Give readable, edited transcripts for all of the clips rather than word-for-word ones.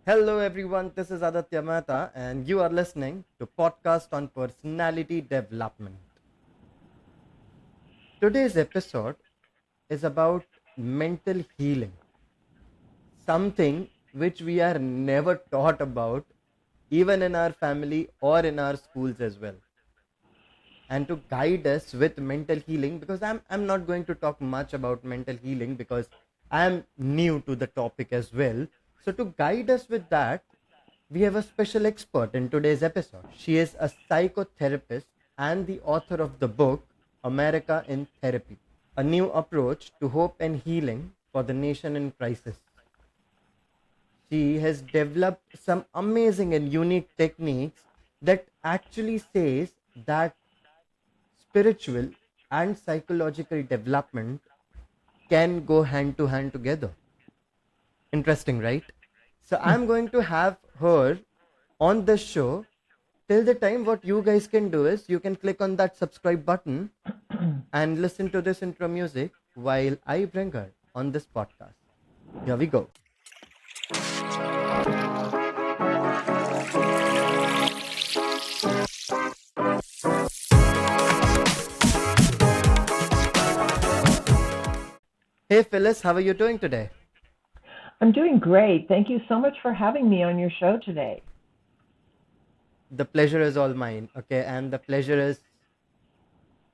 Hello everyone, this is Aaditya Mehta and you are listening to podcast on personality development. Today's episode is about mental healing, something which we are never taught about even in our family or in our schools as well. And to guide us with mental healing, because I'm not going to talk much about mental healing because I'm new to the topic as well. So to guide us with that, we have a special expert in today's episode. She is a psychotherapist and the author of the book America in Therapy, a new approach to hope and healing for the nation in crisis. She has developed some amazing and unique techniques that actually says that spiritual and psychological development can go hand to hand together. Interesting, right? So I'm going to have her on the show. Till the time, what you guys can do is you can click on that subscribe button and listen to this intro music while I bring her on this podcast. Here we go. Hey Phyllis, how are you doing today? I'm doing great. Thank you so much for having me on your show today. The pleasure is all mine, okay? And the pleasure is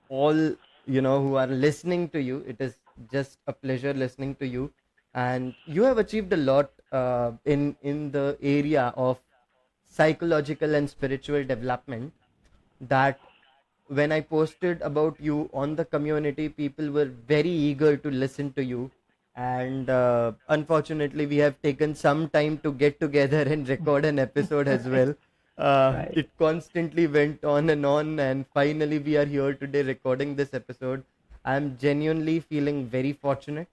all, who are listening to you. It is just a pleasure listening to you. And you have achieved a lot in the area of psychological and spiritual development that when I posted about you on the community, people were very eager to listen to you. And unfortunately, we have taken some time to get together and record an episode as well. Right. It constantly went on, and finally, we are here today recording this episode. I'm genuinely feeling very fortunate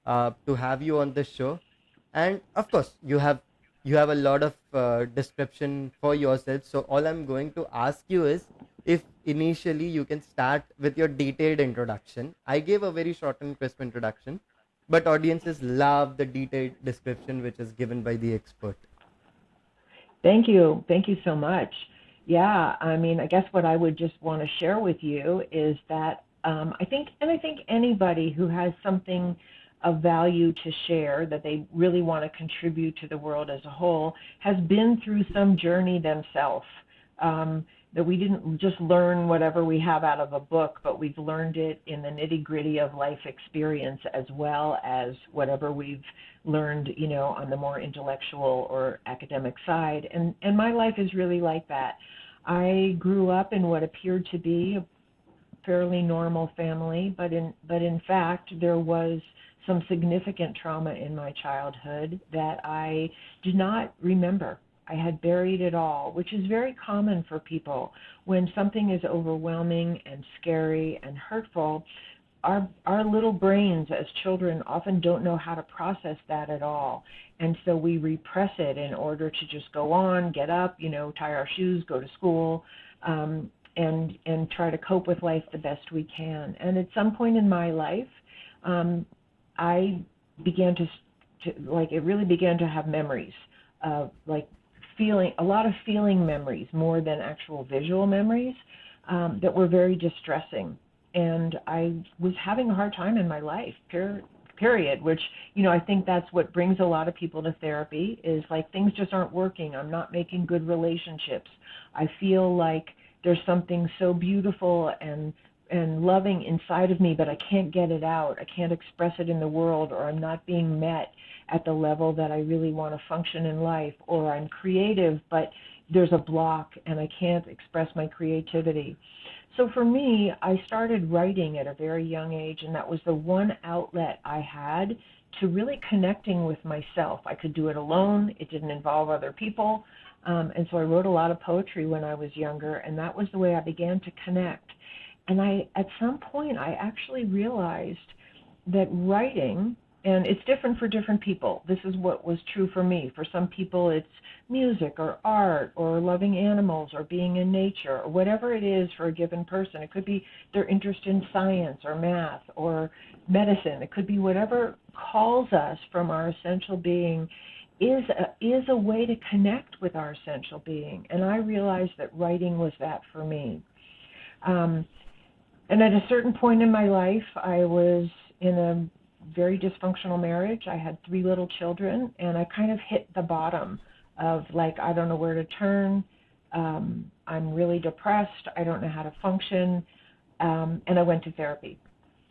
to have you on the show, and of course, you have a lot of description for yourself. So all I'm going to ask you is if initially you can start with your detailed introduction. I gave a very short and crisp introduction, but audiences love the detailed description which is given by the expert. Thank you. Thank you so much. Yeah, I mean, I guess what I would just want to share with you is that I think anybody who has something of value to share that they really want to contribute to the world as a whole has been through some journey themselves. That we didn't just learn whatever we have out of a book, but we've learned it in the nitty-gritty of life experience as well as whatever we've learned, on the more intellectual or academic side. And my life is really like that. I grew up in what appeared to be a fairly normal family, but in fact there was some significant trauma in my childhood that I did not remember. I had buried it all, which is very common for people. When something is overwhelming and scary and hurtful, our little brains as children often don't know how to process that at all. And so we repress it in order to just go on, get up, tie our shoes, go to school, and try to cope with life the best we can. And at some point in my life, I began to it really began to have memories of a lot of feeling memories more than actual visual memories that were very distressing. And I was having a hard time in my life, period, which, I think that's what brings a lot of people to therapy is things just aren't working. I'm not making good relationships. I feel like there's something so beautiful and loving inside of me, but I can't get it out. I can't express it in the world, or I'm not being met at the level that I really want to function in life, or I'm creative, but there's a block and I can't express my creativity. So for me, I started writing at a very young age, and that was the one outlet I had to really connecting with myself. I could do it alone. It didn't involve other people. And so I wrote a lot of poetry when I was younger, and that was the way I began to connect. And at some point, I actually realized that writing, and it's different for different people. This is what was true for me. For some people, it's music or art or loving animals or being in nature or whatever it is for a given person. It could be their interest in science or math or medicine. It could be whatever calls us from our essential being is a way to connect with our essential being. And I realized that writing was that for me. Um, and at a certain point in my life, I was in a very dysfunctional marriage. I had 3 little children, and I kind of hit the bottom of, like, I don't know where to turn. I'm really depressed. I don't know how to function. And I went to therapy.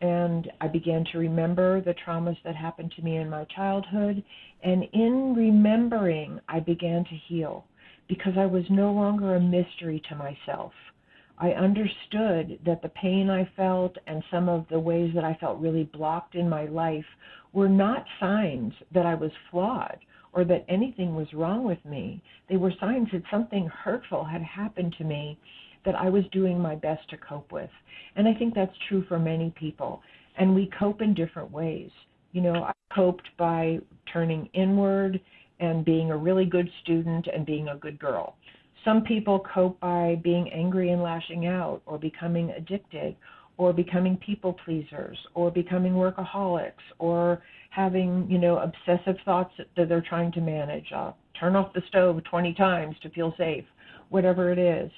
And I began to remember the traumas that happened to me in my childhood. And in remembering, I began to heal because I was no longer a mystery to myself. I understood that the pain I felt and some of the ways that I felt really blocked in my life were not signs that I was flawed or that anything was wrong with me. They were signs that something hurtful had happened to me that I was doing my best to cope with. And I think that's true for many people. And we cope in different ways. You know, I coped by turning inward and being a really good student and being a good girl. Some people cope by being angry and lashing out, or becoming addicted, or becoming people pleasers, or becoming workaholics, or having, obsessive thoughts that they're trying to manage. Turn off the stove 20 times to feel safe, whatever it is.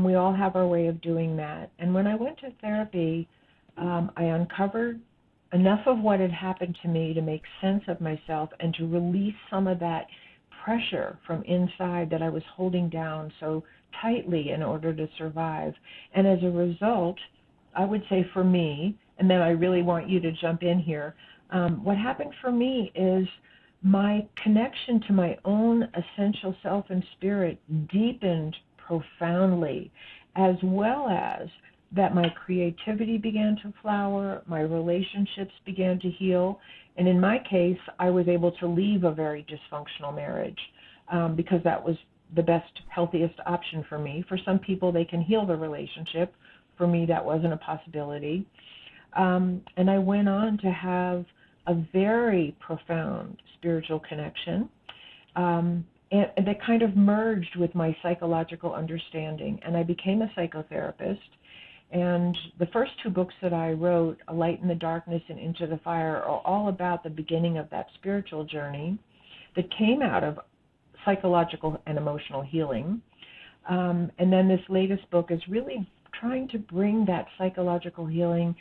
We all have our way of doing that. And when I went to therapy, I uncovered enough of what had happened to me to make sense of myself and to release some of that pressure from inside that I was holding down so tightly in order to survive. And as a result, I would say for me, and then I really want you to jump in here, what happened for me is my connection to my own essential self and spirit deepened profoundly, as well as that my creativity began to flower, my relationships began to heal, and in my case, I was able to leave a very dysfunctional marriage because that was the best, healthiest option for me. For some people, they can heal the relationship. For me, that wasn't a possibility. And I went on to have a very profound spiritual connection. And that kind of merged with my psychological understanding. And I became a psychotherapist. And the first 2 books that I wrote, A Light in the Darkness and Into the Fire, are all about the beginning of that spiritual journey that came out of psychological and emotional healing. And then this latest book is really trying to bring that psychological healing.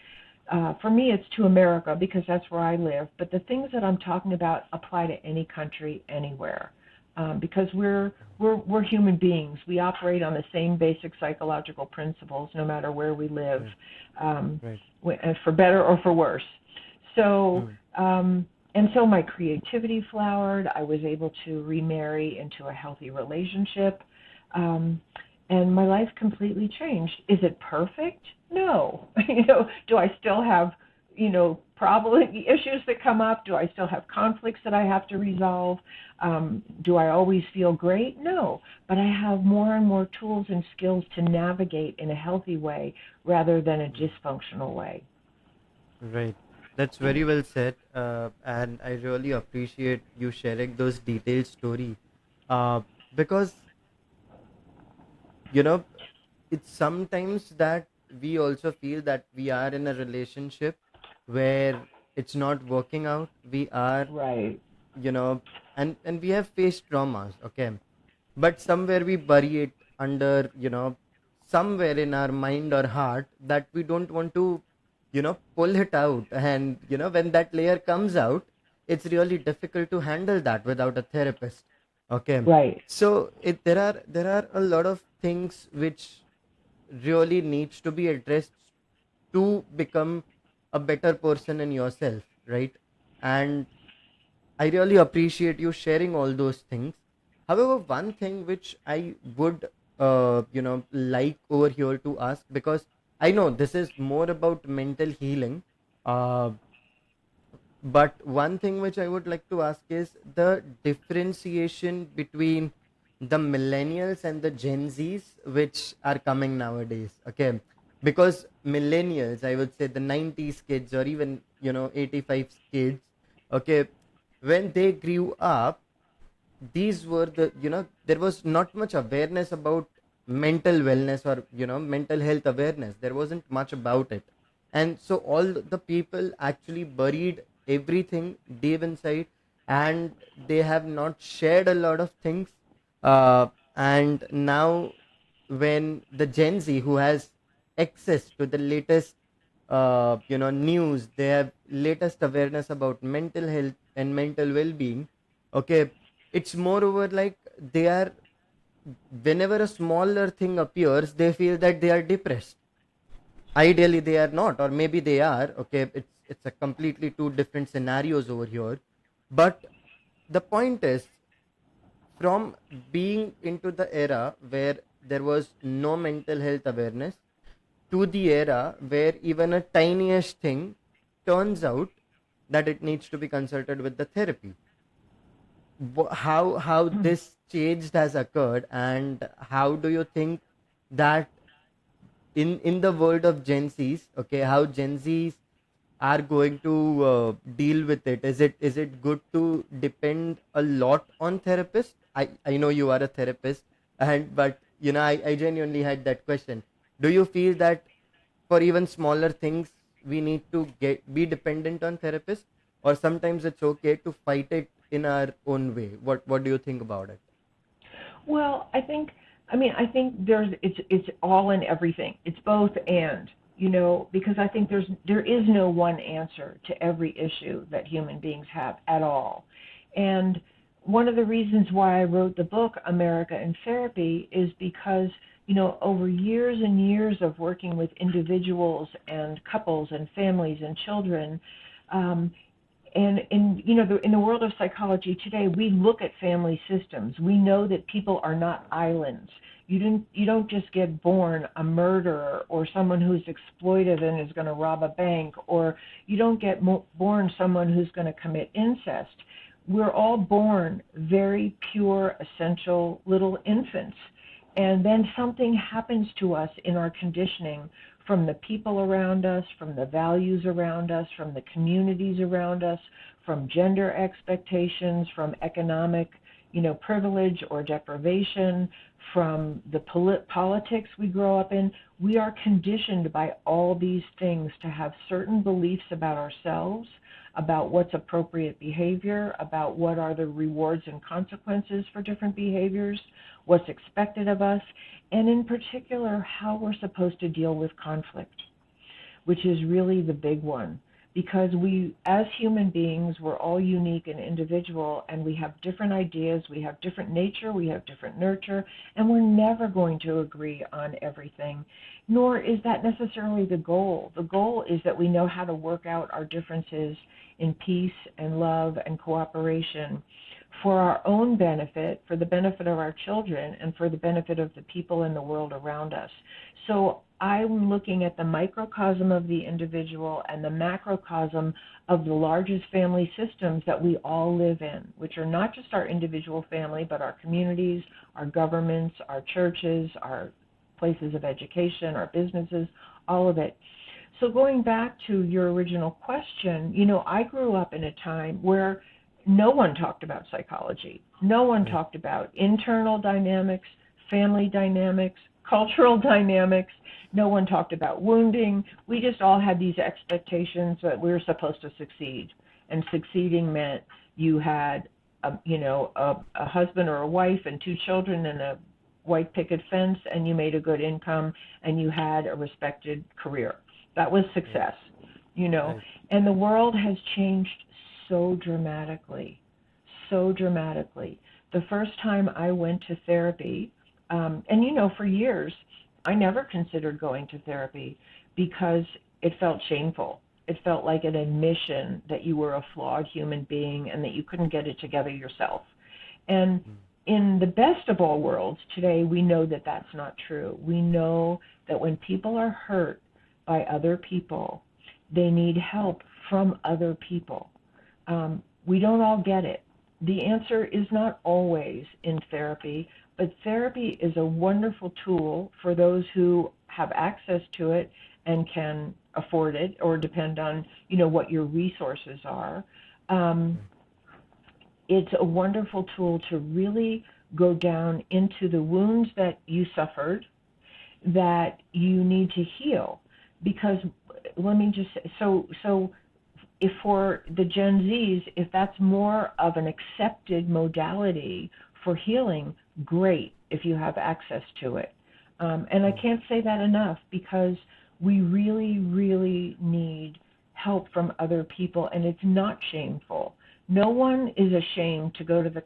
For me, it's to America because that's where I live. But the things that I'm talking about apply to any country, anywhere. Because we're human beings. We operate on the same basic psychological principles no matter where we live, Right. for better or for worse. So, Mm. and so my creativity flowered. I was able to remarry into a healthy relationship, and my life completely changed. Is it perfect? No. Do I still have problem issues that come up? Do I still have conflicts that I have to resolve? Do I always feel great? No, but I have more and more tools and skills to navigate in a healthy way rather than a dysfunctional way. Right. That's very well said. And I really appreciate you sharing those detailed story. Uh, because, you know, it's sometimes that we also feel that we are in a relationship where it's not working out. We are, Right, you know, and we have faced traumas, okay? But somewhere we bury it under, somewhere in our mind or heart that we don't want to, pull it out. And when that layer comes out, it's really difficult to handle that without a therapist. Okay. right, So there are a lot of things which really needs to be addressed to become a better person in yourself, right? And I really appreciate you sharing all those things. However, one thing which I would, like over here to ask, because I know this is more about mental healing, uh, but one thing which I would like to ask is the differentiation between the millennials and the Gen Zs, which are coming nowadays. Okay. Because millennials, I would say the 90s kids or even, 85 kids, okay, when they grew up, these were there was not much awareness about mental wellness or mental health awareness. There wasn't much about it, and so all the people actually buried everything deep inside, and they have not shared a lot of things. And now, when the Gen Z, who has access to the latest news, they have latest awareness about mental health and mental well-being. Okay, it's moreover like they are, whenever a smaller thing appears, they feel that they are depressed. Ideally they are not, or maybe they are. Okay, it's a completely two different scenarios over here. But the point is, from being into the era where there was no mental health awareness, to the era where even a tiniest thing turns out that it needs to be consulted with the therapy. How this change has occurred, and how do you think that in the world of Gen Z's, okay, how Gen Z's are going to deal with it? Is it good to depend a lot on therapists? I know you are a therapist, and but I genuinely had that question. Do you feel that for even smaller things we need to get be dependent on therapists, or sometimes it's okay to fight it in our own way? What do you think about it? Well, I think it's all in everything. It's both and, because I think there is no one answer to every issue that human beings have at all. And one of the reasons why I wrote the book America in Therapy is because, over years and years of working with individuals and couples and families and children, um, and in the world of psychology today, we look at family systems. We know that people are not islands. You don't just get born a murderer or someone who's exploitive and is going to rob a bank, or you don't get born someone who's going to commit incest. We're all born very pure, essential little infants. And then something happens to us in our conditioning, from the people around us, from the values around us, from the communities around us, from gender expectations, from economic, privilege or deprivation, from the politics we grow up in. We are conditioned by all these things to have certain beliefs about ourselves, about what's appropriate behavior, about what are the rewards and consequences for different behaviors, what's expected of us, and in particular, how we're supposed to deal with conflict, which is really the big one. Because we, as human beings, we're all unique and individual, and we have different ideas, we have different nature, we have different nurture, and we're never going to agree on everything, nor is that necessarily the goal. The goal is that we know how to work out our differences in peace and love and cooperation, for our own benefit, for the benefit of our children, and for the benefit of the people in the world around us. So I'm looking at the microcosm of the individual and the macrocosm of the largest family systems that we all live in, which are not just our individual family, but our communities, our governments, our churches, our places of education, our businesses, all of it. So going back to your original question, I grew up in a time where no one talked about psychology. No one Right. talked about internal dynamics, family dynamics, cultural dynamics. No one talked about wounding. We just all had these expectations that we were supposed to succeed. And succeeding meant you had a husband or a wife and two children and a white picket fence, and you made a good income, and you had a respected career. That was Right. success, Right. and the world has changed so dramatically, so dramatically. The first time I went to therapy, and for years, I never considered going to therapy because it felt shameful. It felt like an admission that you were a flawed human being and that you couldn't get it together yourself. And Mm. in the best of all worlds, today we know that that's not true. We know that when people are hurt by other people, they need help from other people. We don't all get it. The answer is not always in therapy, but therapy is a wonderful tool for those who have access to it and can afford it, or depend on what your resources are. Um, Right. it's a wonderful tool to really go down into the wounds that you suffered, that you need to heal. Because let me just say, so if for the Gen Zs, if that's more of an accepted modality for healing, great if you have access to it. And I Mm, can't say that enough, because we really, really need help from other people, and it's not shameful. No one is ashamed to go to the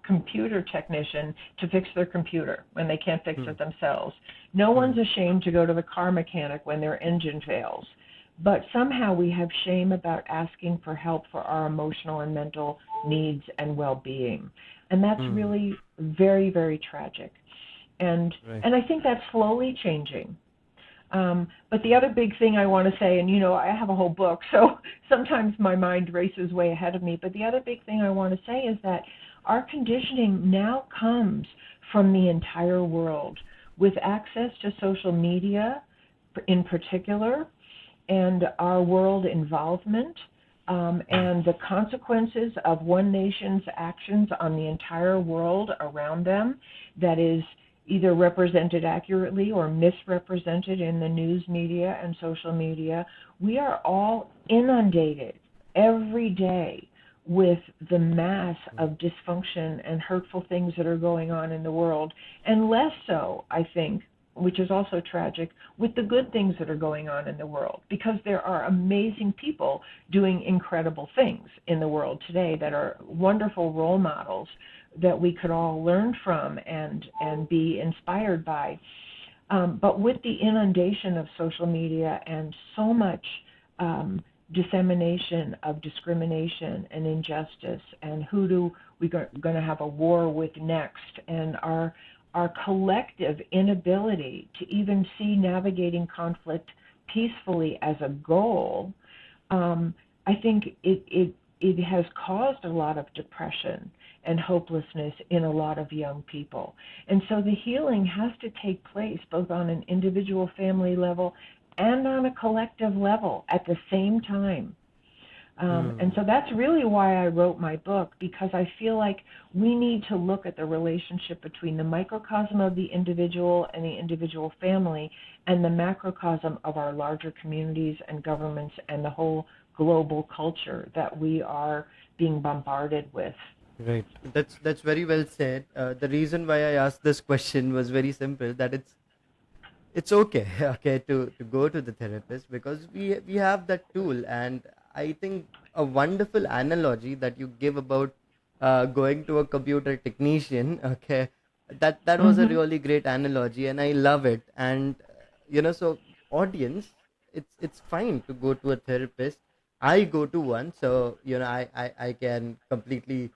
computer technician to fix their computer when they can't fix mm, it themselves. No mm, one's ashamed to go to the car mechanic when their engine fails. But somehow we have shame about asking for help for our emotional and mental needs and well-being. And that's mm. really very, very tragic. And Right. and I think that's slowly changing. But the other big thing I want to say, and I have a whole book, so sometimes my mind races way ahead of me. But the other big thing I want to say is that our conditioning now comes from the entire world, with access to social media in particular, and our world involvement, Mm, and the consequences of one nation's actions on the entire world around them, that is either represented accurately or misrepresented in the news media and social media. We are all inundated every day with the mass mm, of dysfunction and hurtful things that are going on in the world, and less so, I think, which is also tragic, with the good things that are going on in the world, because there are amazing people doing incredible things in the world today that are wonderful role models that we could all learn from and be inspired by. But with the inundation of social media and so much dissemination of discrimination and injustice, and who do we going to have a war with next, and our collective inability to even see navigating conflict peacefully as a goal, I think it has caused a lot of depression and hopelessness in a lot of young people. And so the healing has to take place both on an individual family level and on a collective level at the same time. And mm. so that's really why I wrote my book, because I feel like we need to look at the relationship between the microcosm of the individual and the individual family, and the macrocosm of our larger communities and governments and the whole global culture that we are being bombarded with. Right. That's very well said. The reason why I asked this question was very simple. That it's okay, okay, to go to the therapist, because we have that tool. And I think a wonderful analogy that you give about going to a computer technician, okay, that was a Mm-hmm. really great analogy, and I love it. And so audience, it's fine to go to a therapist. I go to one, so I can completely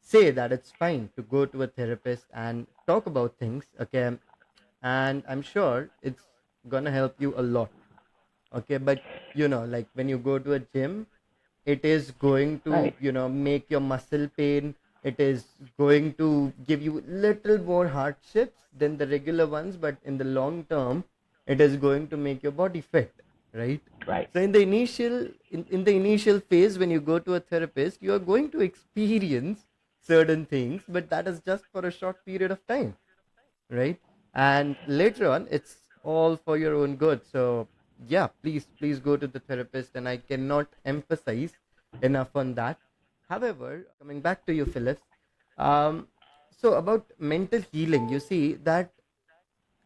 say that it's fine to go to a therapist and talk about things, okay, and I'm sure it's gonna help you a lot, okay. But like when you go to a gym, it is going to Right. make your muscle pain. It is going to give you little more hardships than the regular ones, but in the long term it is going to make your body fit, right? Right. So in the initial phase, when you go to a therapist, you are going to experience certain things, but that is just for a short period of time, right? And later on, it's all for your own good. So yeah, please go to the therapist, and I cannot emphasize enough on that. However, coming back to you, Phyllis, um, so about mental healing, you see that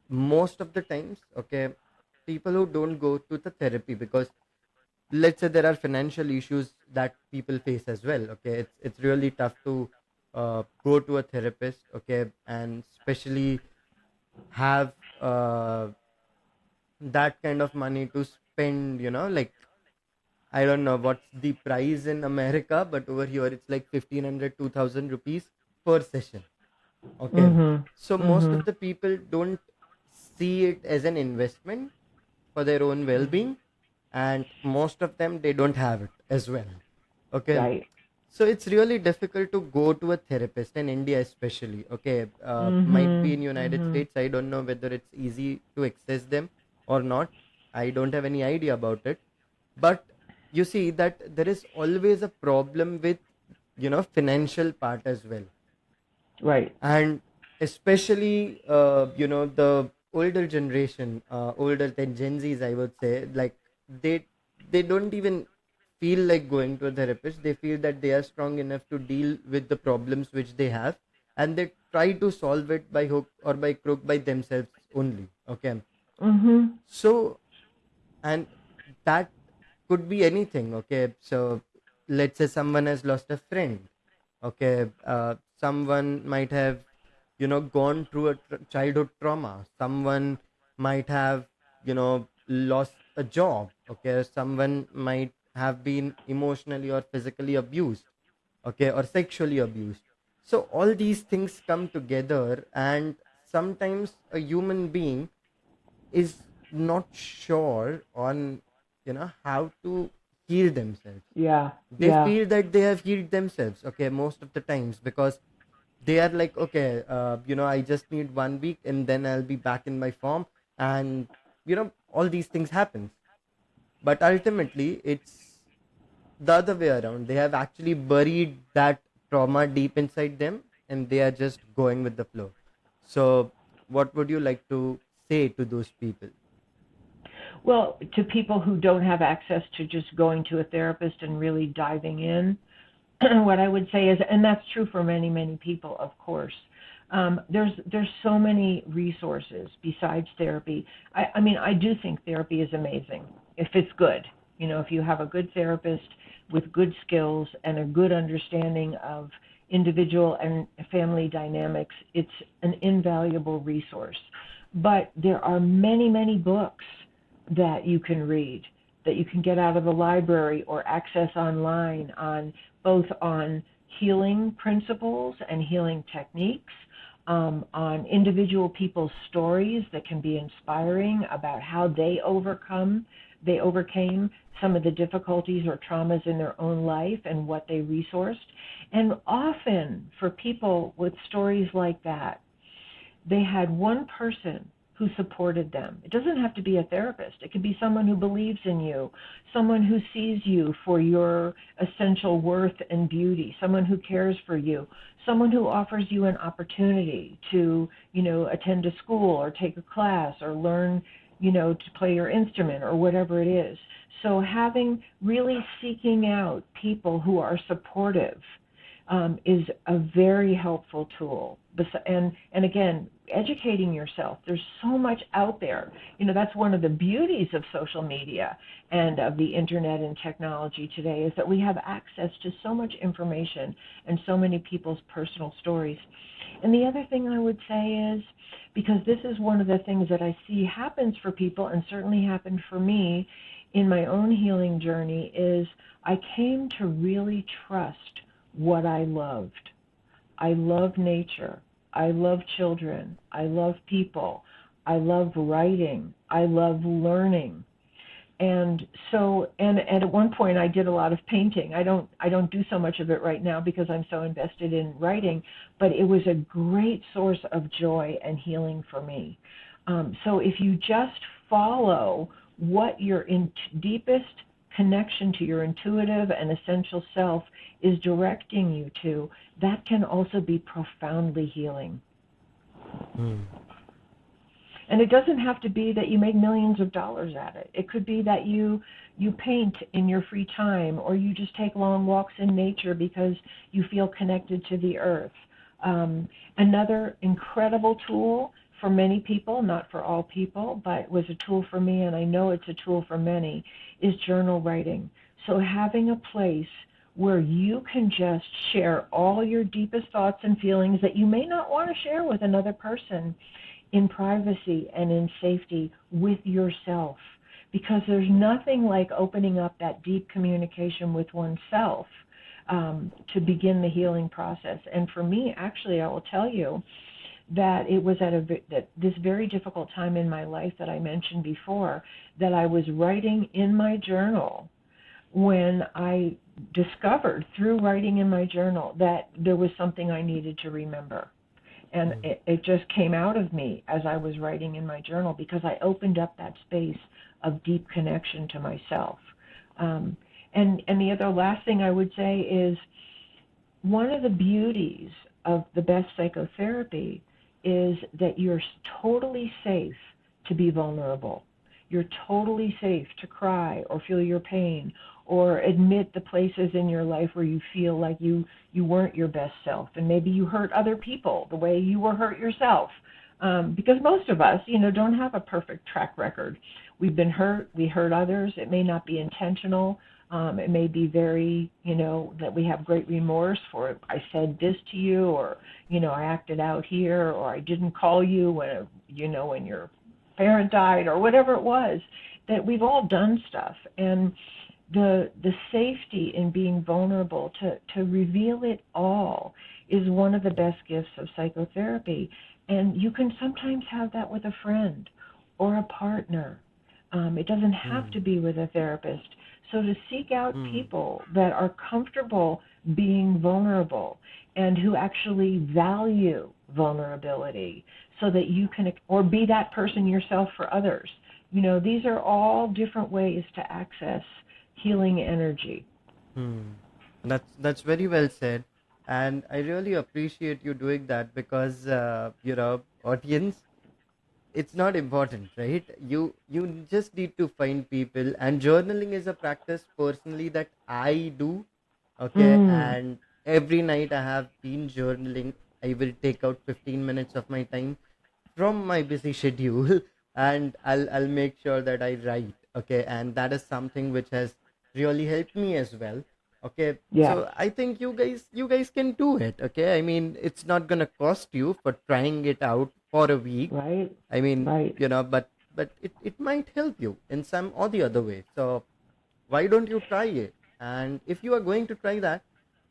most of the times, okay, people who don't go to the therapy because, let's say, there are financial issues that people face as well, okay, it's really tough to go to a therapist, okay, and especially have that kind of money to spend, like, I don't know what's the price in America, but over here it's like 1500, 2000 rupees per session, okay. So Mm-hmm. most Mm-hmm. of the people don't see it as an investment for their own well-being, and most of them, they don't have it as well, okay. Right. So it's really difficult to go to a therapist in India, especially, okay. Might be Mm-hmm. in United Mm-hmm. States, I don't know whether it's easy to access them or not. I don't have any idea about it. But you see that there is always a problem with financial part as well. Right. And especially the older generation, older than Gen Z's, I would say, like, they they don't even feel like going to a therapist. They feel that they are strong enough to deal with the problems which they have, and they try to solve it by hook or by crook by themselves only. Okay. Mhm. So, and that could be anything. Okay. So, let's say someone has lost a friend. Okay. Someone might have, gone through a childhood trauma. Someone might have, lost a job. Okay. Someone might have been emotionally or physically abused. Okay. Or sexually abused. So all these things come together, and sometimes a human being is not sure on, how to heal themselves. Yeah. They Yeah. feel that they have healed themselves, okay, most of the times, because they are like, okay, I just need 1 week and then I'll be back in my form, and all these things happens. But ultimately it's the other way around. They have actually buried that trauma deep inside them, and they are just going with the flow. So what would you like to say to those people? Well, to people who don't have access to just going to a therapist and really diving in, what I would say is, and that's true for many, many people, of course. There's so many resources besides therapy. I mean, I do think therapy is amazing if it's good. If you have a good therapist with good skills and a good understanding of individual and family dynamics, it's an invaluable resource. But there are many, many books that you can read, that you can get out of the library or access online, on both on healing principles and healing techniques, on individual people's stories that can be inspiring about how they overcame some of the difficulties or traumas in their own life and what they resourced. And often for people with stories like that, they had one person who supported them. It doesn't have to be a therapist. It could be someone who believes in you, someone who sees you for your essential worth and beauty, someone who cares for you, someone who offers you an opportunity to, attend a school or take a class or learn, to play your instrument or whatever it is. So really seeking out people who are supportive is a very helpful tool. And again, educating yourself. There's so much out there. That's one of the beauties of social media and of the internet and technology today, is that we have access to so much information and so many people's personal stories. And the other thing I would say is, because this is one of the things that I see happens for people, and certainly happened for me in my own healing journey, is I came to really trust what I loved. I love nature. I love children. I love people. I love writing. I love learning. And at one point I did a lot of painting. I don't do so much of it right now because I'm so invested in writing, but it was a great source of joy and healing for me. So if you just follow what your deepest connection to your intuitive and essential self is directing you to, that can also be profoundly healing. Hmm. And it doesn't have to be that you make millions of dollars at it. It could be that you paint in your free time, or you just take long walks in nature because you feel connected to the earth. Another incredible tool for many people, not for all people, but was a tool for me, and I know it's a tool for many, is journal writing. So having a place where you can just share all your deepest thoughts and feelings that you may not want to share with another person, in privacy and in safety with yourself. Because there's nothing like opening up that deep communication with oneself to begin the healing process. And for me, actually, I will tell you that it was at this very difficult time in my life that I mentioned before, that I was writing in my journal, when I discovered through writing in my journal that there was something I needed to remember. And it just came out of me as I was writing in my journal, because I opened up that space of deep connection to myself. And the other last thing I would say is, one of the beauties of the best psychotherapy is that you're totally safe to be vulnerable. you're totally safe to cry or feel your pain or admit the places in your life where you feel like you weren't your best self, and maybe you hurt other people the way you were hurt yourself. Because most of us, don't have a perfect track record. We've been hurt, we hurt others. It may not be intentional. It may be very, that we have great remorse for, I said this to you, or, I acted out here, or I didn't call you when, when your parent died, or whatever it was, that we've all done stuff. And the safety in being vulnerable to reveal it all is one of the best gifts of psychotherapy. And you can sometimes have that with a friend or a partner. It doesn't have to be with a therapist. So to seek out people that are comfortable being vulnerable and who actually value vulnerability so that you can, or be that person yourself for others. These are all different ways to access healing energy. That's very well said, and I really appreciate you doing that because audience, it's not important, right? You just need to find people, and journaling is a practice personally that I do. Okay, Mm, and every night I have been journaling. I will take out 15 minutes of my time from my busy schedule and I'll make sure that I write. Okay, and that is something which has really helped me as well. Okay, yes, so I think you guys can do it. Okay, I mean, it's not gonna cost you for trying it out for a week. right, I mean, right. but it might help you in some or the other way. So why don't you try it? And if you are going to try that,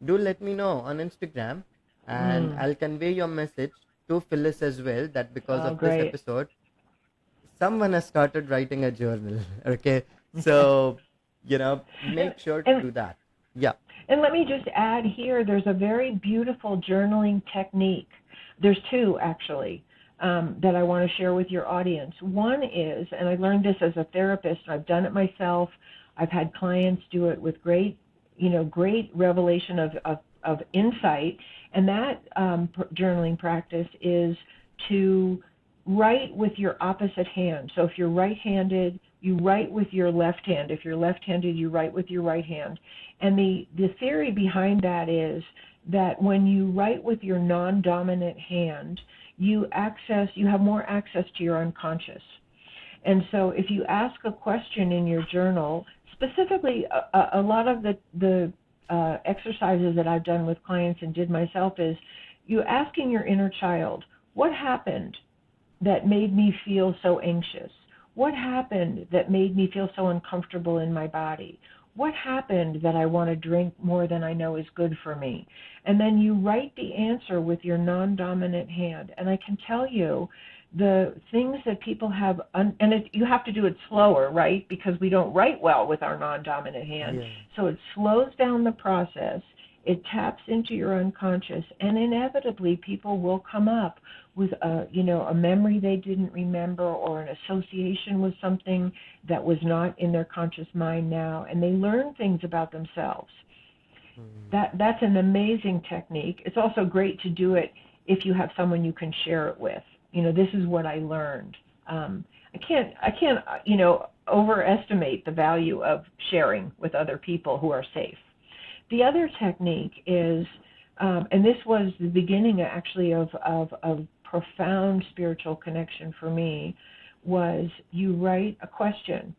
do let me know on Instagram, and Mm, I'll convey your message to Phyllis as well, that because oh, of this great. episode someone has started writing a journal. Okay, so and, make sure to and do that. Yeah. And let me just add here, there's a very beautiful journaling technique. There's two, actually, that I want to share with your audience. One is, and I learned this as a therapist, I've done it myself. I've had clients do it with great revelation of insight. And that journaling practice is to write with your opposite hand. So if you're right-handed, you write with your left hand. If you're left-handed, you write with your right hand. And the theory behind that is that when you write with your non-dominant hand, you have more access to your unconscious. And so if you ask a question in your journal, specifically a lot of the exercises that I've done with clients and did myself is you asking your inner child, what happened that made me feel so anxious? What happened that made me feel so uncomfortable in my body? What happened that I want to drink more than I know is good for me? And then you write the answer with your non-dominant hand. And I can tell you the things that people have, you have to do it slower, right? Because we don't write well with our non-dominant hand. Yeah. So it slows down the process. It taps into your unconscious, and inevitably people will come up with a memory they didn't remember, or an association with something that was not in their conscious mind now, and they learn things about themselves. That's an amazing technique. It's also great to do it if you have someone you can share it with. This is what I learned. I can't overestimate the value of sharing with other people who are safe. The other technique is, and this was the beginning actually of profound spiritual connection for me, was you write a question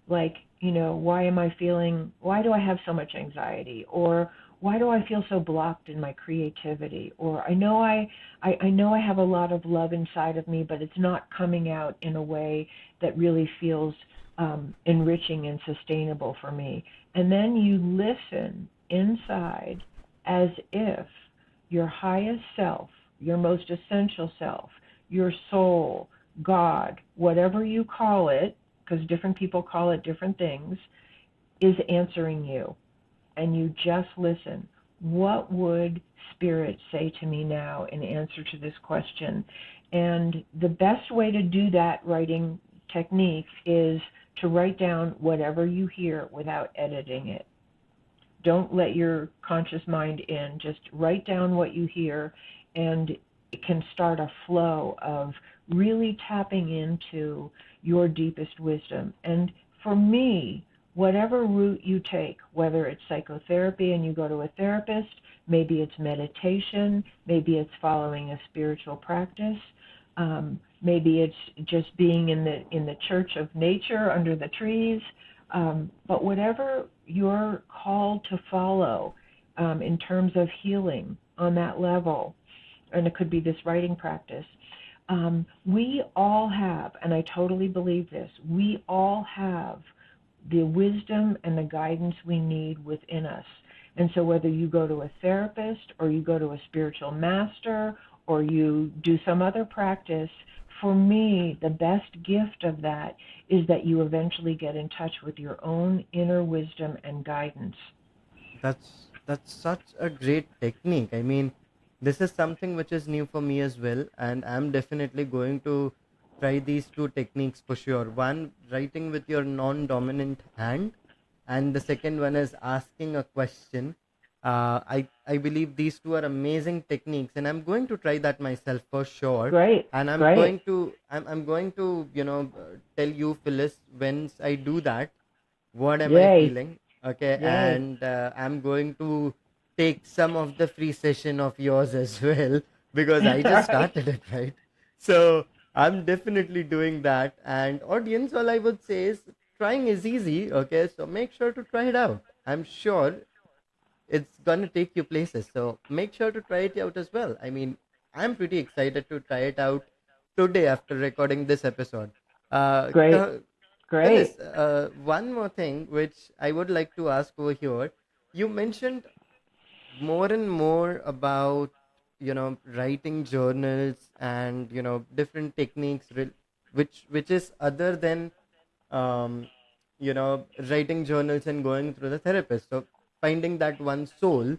like, why do I have so much anxiety? Or why do I feel so blocked in my creativity? Or I know I have a lot of love inside of me, but it's not coming out in a way that really feels enriching and sustainable for me. And then you listen inside as if your highest self, your most essential self, your soul, God, whatever you call it, because different people call it different things, is answering you. And you just listen. What would Spirit say to me now in answer to this question? And the best way to do that writing technique is to write down whatever you hear without editing it. Don't let your conscious mind in. Just write down what you hear, and it can start a flow of really tapping into your deepest wisdom. And for me, whatever route you take, whether it's psychotherapy and you go to a therapist, maybe it's meditation, maybe it's following a spiritual practice, maybe it's just being in the church of nature under the trees, but whatever you're called to follow in terms of healing on that level, and it could be this writing practice, we all have, and I totally believe this, we all have the wisdom and the guidance we need within us. And so whether you go to a therapist or you go to a spiritual master or you do some other practice, for me, the best gift of that is that you eventually get in touch with your own inner wisdom and guidance. That's such a great technique. I mean, this is something which is new for me as well, and I'm definitely going to try these two techniques for sure. One, writing with your non-dominant hand, and the second one is asking a question. I believe these two are amazing techniques, and I'm going to try that myself for sure. Great, And great. I'm going to tell you, Phyllis, once I do that, what am I Yay, feeling. Okay, yay. and I'm going to take some of the free session of yours as well, because I just Right. started it, right? So I'm definitely doing that. And audience, all I would say is trying is easy. Okay, so make sure to try it out. I'm sure it's gonna take you places, so make sure to try it out as well. I mean, I'm pretty excited to try it out today after recording this episode. uh Great, Ka- great. Phyllis, one more thing which I would like to ask over here. You mentioned more and more about writing journals and different techniques which is other than um, writing journals and going through the therapist. So finding that one soul,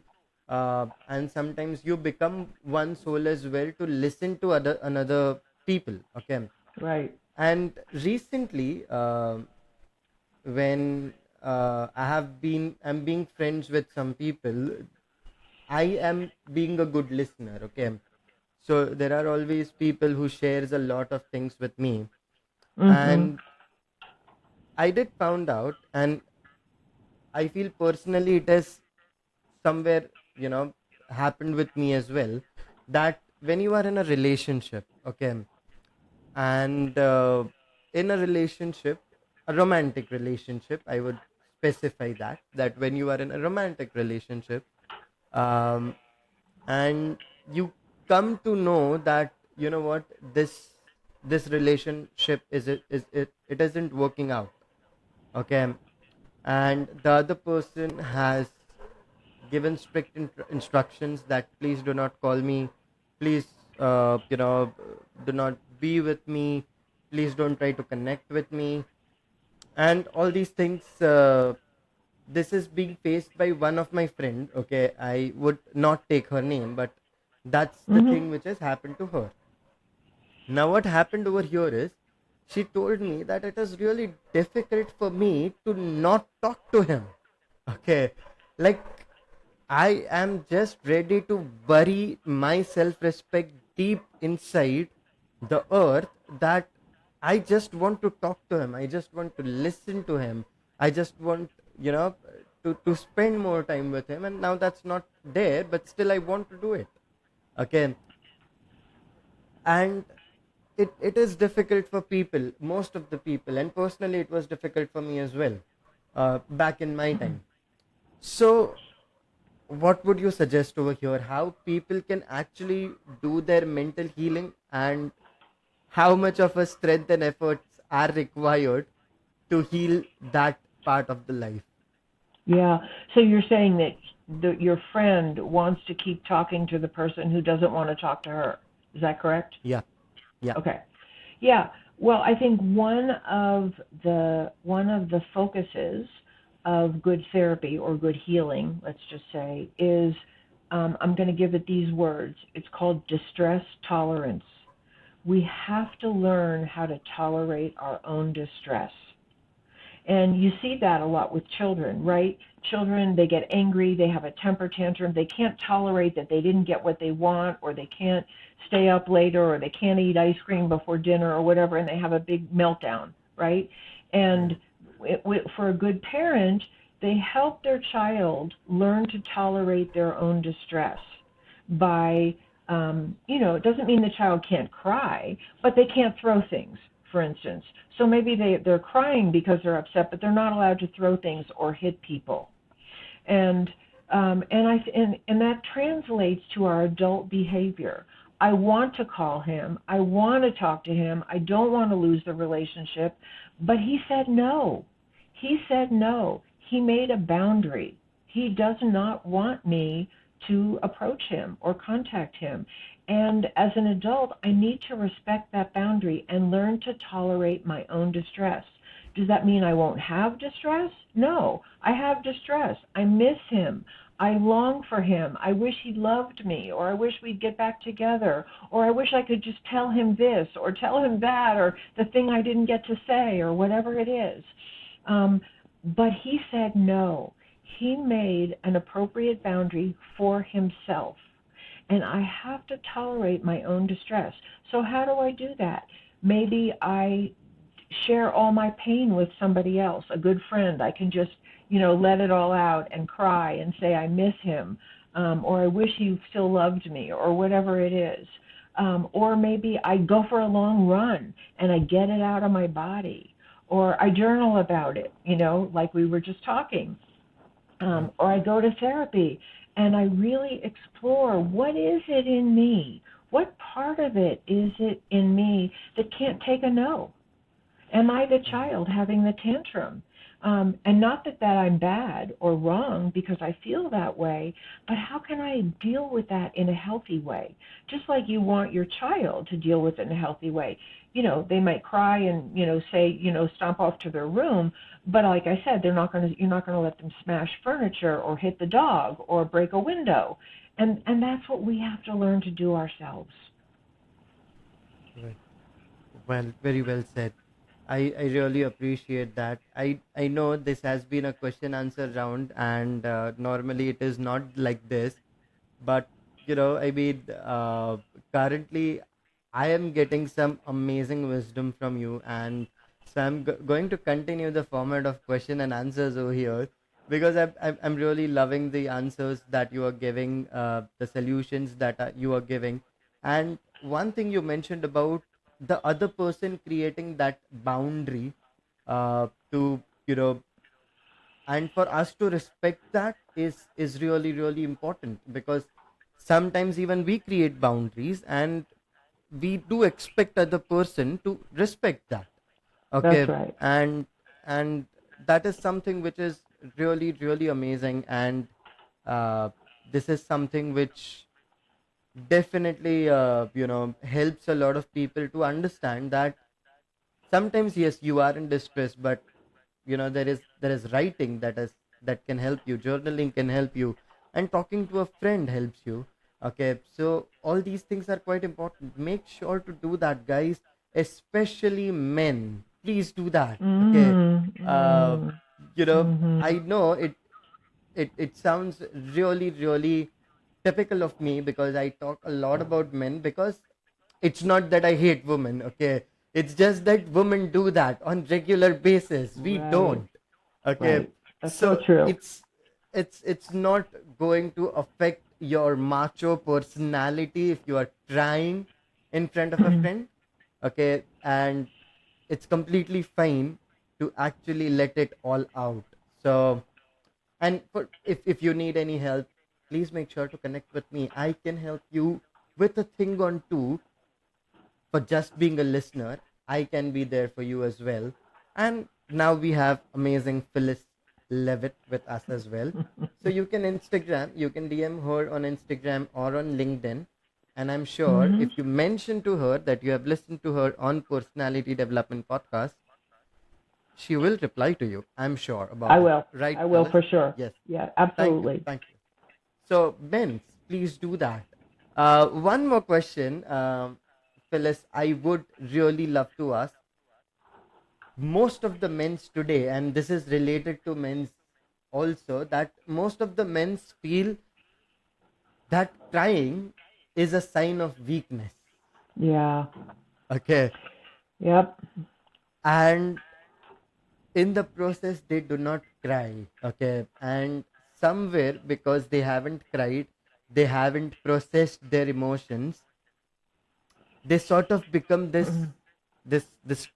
and sometimes you become one soul as well to listen to other another people. Okay, Right. and recently, when I'm being friends with some people, I am being a good listener. Okay, so there are always people who shares a lot of things with me, Mhm. and I did found out, and I feel personally it has somewhere, you know, happened with me as well, that when you are in a relationship, okay, and in a relationship, a romantic relationship, I would specify that when you are in a romantic relationship, um, and you come to know that what, this relationship it isn't working out, okay, and the other person has given strict instructions that please do not call me, please do not be with me, please don't try to connect with me, and all these things. This is being faced by one of my friend. Okay, I would not take her name, but that's the Mhm. thing which has happened to her. Now what happened over here is, she told me that it is really difficult for me to not talk to him. Okay, like, I am just ready to bury my self respect deep inside the earth, that I just want to talk to him. I just want to listen to him. I just want, to spend more time with him. And now that's not there, but still I want to do it. Okay. And it is difficult for people, most of the people. And personally, it was difficult for me as well, back in my time. So what would you suggest over here, how people can actually do their mental healing, and how much of a strength and efforts are required to heal that part of the life? Yeah. So you're saying that your friend wants to keep talking to the person who doesn't want to talk to her. Is that correct? Yeah, yeah. Okay. Yeah. Well, I think one of the focuses of good therapy or good healing, let's just say, is I'm going to give it these words. It's called distress tolerance. We have to learn how to tolerate our own distress. And you see that a lot with children, right? Children, they get angry, they have a temper tantrum, they can't tolerate that they didn't get what they want, or they can't stay up later, or they can't eat ice cream before dinner or whatever, and they have a big meltdown, right? And Right. for a good parent, they help their child learn to tolerate their own distress by, it doesn't mean the child can't cry, but they can't throw things, for instance. So maybe they're crying because they're upset, but they're not allowed to throw things or hit people. And and that translates to our adult behavior. I want to call him. I want to talk to him. I don't want to lose the relationship, but he said no. He said no. He made a boundary. He does not want me to approach him or contact him. And as an adult, I need to respect that boundary and learn to tolerate my own distress. Does that mean I won't have distress? No, I have distress. I miss him. I long for him. I wish he loved me, or I wish we'd get back together, or I wish I could just tell him this, or tell him that, or the thing I didn't get to say, or whatever it is. But he said no. He made an appropriate boundary for himself. And I have to tolerate my own distress. So how do I do that? Maybe I share all my pain with somebody else, a good friend. I can just, let it all out and cry and say I miss him, or I wish he still loved me, or whatever it is. Or maybe I go for a long run and I get it out of my body, or I journal about it, like we were just talking. Right. Or I go to therapy and I really explore, what is it in me? What part of it is it in me that can't take a no? Am I the Right. child having the tantrum? And not that I'm bad or wrong because I feel that way, but how can I deal with that in a healthy way? Just like you want your child to deal with it in a healthy way. They might cry and, say, stomp off to their room, but like I said, you're not going to let them smash furniture or hit the dog or break a window. And that's what we have to learn to do ourselves. Right. Well, very well said. I really appreciate that. I know this has been a question answer round, and normally it is not like this. But, I mean, currently I am getting some amazing wisdom from you. And so I'm going to continue the format of question and answers over here, because I'm really loving the answers that you are giving, the solutions that you are giving. And one thing you mentioned about the other person creating that boundary, to, and for us to respect that is really really important, because sometimes even we create boundaries and we do expect other person to respect that. That's Okay. right. And that is something which is really really amazing. And uh, this is something which definitely helps a lot of people to understand that sometimes yes you are in distress, but there is writing that can help you, journaling can help you, and talking to a friend helps you. Okay, so all these things are quite important. Make sure to do that, guys, especially men. Please do that. Okay. Mm, uh mm, I mm-hmm. know it sounds really really typical of me, because I talk a lot about men, because it's not that I hate women. Okay, it's just that women do that on regular basis, we Right, don't. Okay, right. That's so so true. it's not going to affect your macho personality if you are trying in front of a friend. Okay, and it's completely fine to actually let it all out. So, and if you need any help, please make sure to connect with me. I can help you with a thing on two. For just being a listener, I can be there for you as well. And now we have amazing Phyllis Levitt with us as well. So you can Instagram, you can DM her on Instagram or on LinkedIn. And I'm sure Hmm. if you mention to her that you have listened to her on Personality Development Podcast, she will reply to you. I'm sure I about it. will. Right, I will Phyllis? for sure. Yes. Yeah, Thank you. absolutely. Thank you. So, Benz, please do that. One more question, Phyllis, I would really love to ask. most of the men's today, and this is related to men's also, that most of the men's feel that crying is a sign of weakness. Yeah. Okay. Yep. And in the process, they do not cry. Okay. And somewhere, because they haven't cried, they haven't processed their emotions, they sort of become this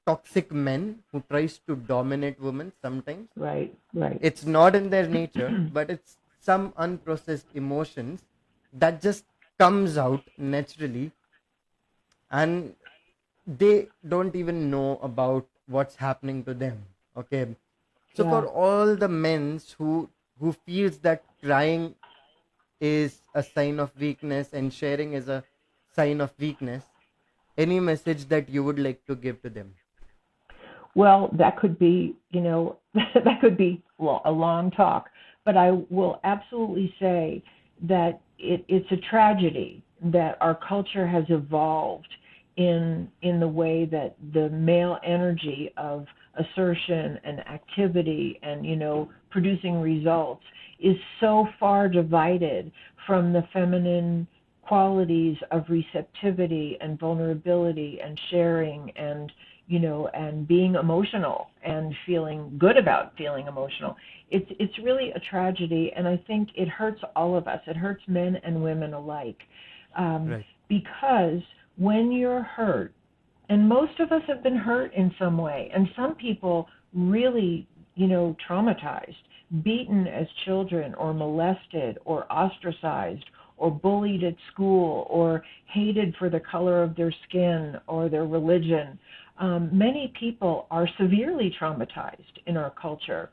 toxic men who tries to dominate women sometimes. Right. Right. It's not in their nature, but it's some unprocessed emotions that just comes out naturally, and they don't even know about what's happening to them. Okay. So for Yeah. all the men who feels that crying is a sign of weakness and sharing is a sign of weakness, any message that you would like to give to them? Well, that could be, that could be a long talk, but I will absolutely say that it's a tragedy that our culture has evolved in the way that the male energy of assertion and activity and producing results is so far divided from the feminine qualities of receptivity and vulnerability and sharing and and being emotional and feeling good about feeling emotional. It's really a tragedy, and I think it hurts all of us. It hurts men and women alike, Right. because when you're hurt, and most of us have been hurt in some way, and some people really, traumatized, beaten as children, or molested, or ostracized, or bullied at school, or hated for the color of their skin or their religion. Many people are severely traumatized in our culture.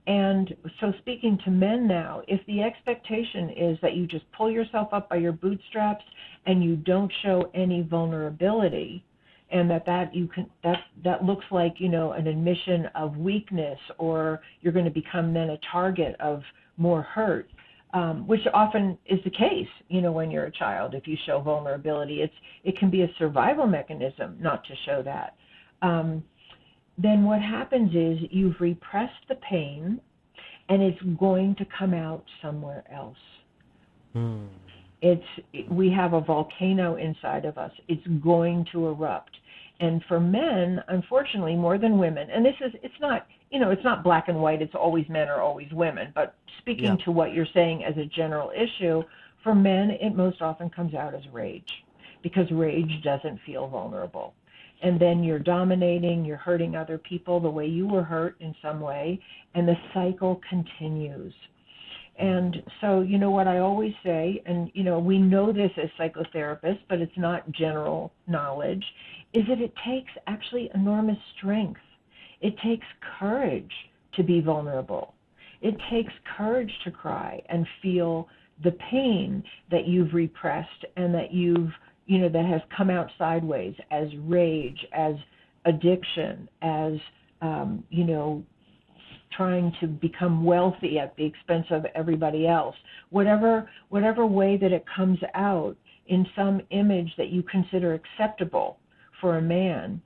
And so, speaking to men now, if the expectation is that you just pull yourself up by your bootstraps and you don't show any vulnerability, and that looks like an admission of weakness, or you're going to become then a target of more hurt, which often is the case. When you're a child, if you show vulnerability, it can be a survival mechanism not to show that. Then what happens is you've repressed the pain, and it's going to come out somewhere else. Hmm. We have a volcano inside of us. It's going to erupt. And for men, unfortunately, more than women, and it's not black and white, it's always men or always women, but Yeah. speaking to what you're saying as a general issue, for men, it most often comes out as rage, because rage doesn't feel vulnerable. And then you're dominating, you're hurting other people the way you were hurt in some way, and the cycle continues. And so, what I always say, and we know this as psychotherapists, but it's not general knowledge, is that it takes actually enormous strength. It takes courage to be vulnerable. It takes courage to cry and feel the pain that you've repressed and that that has come out sideways as rage, as addiction, as, trying to become wealthy at the expense of everybody else. Whatever way that it comes out in some image that you consider acceptable for a man,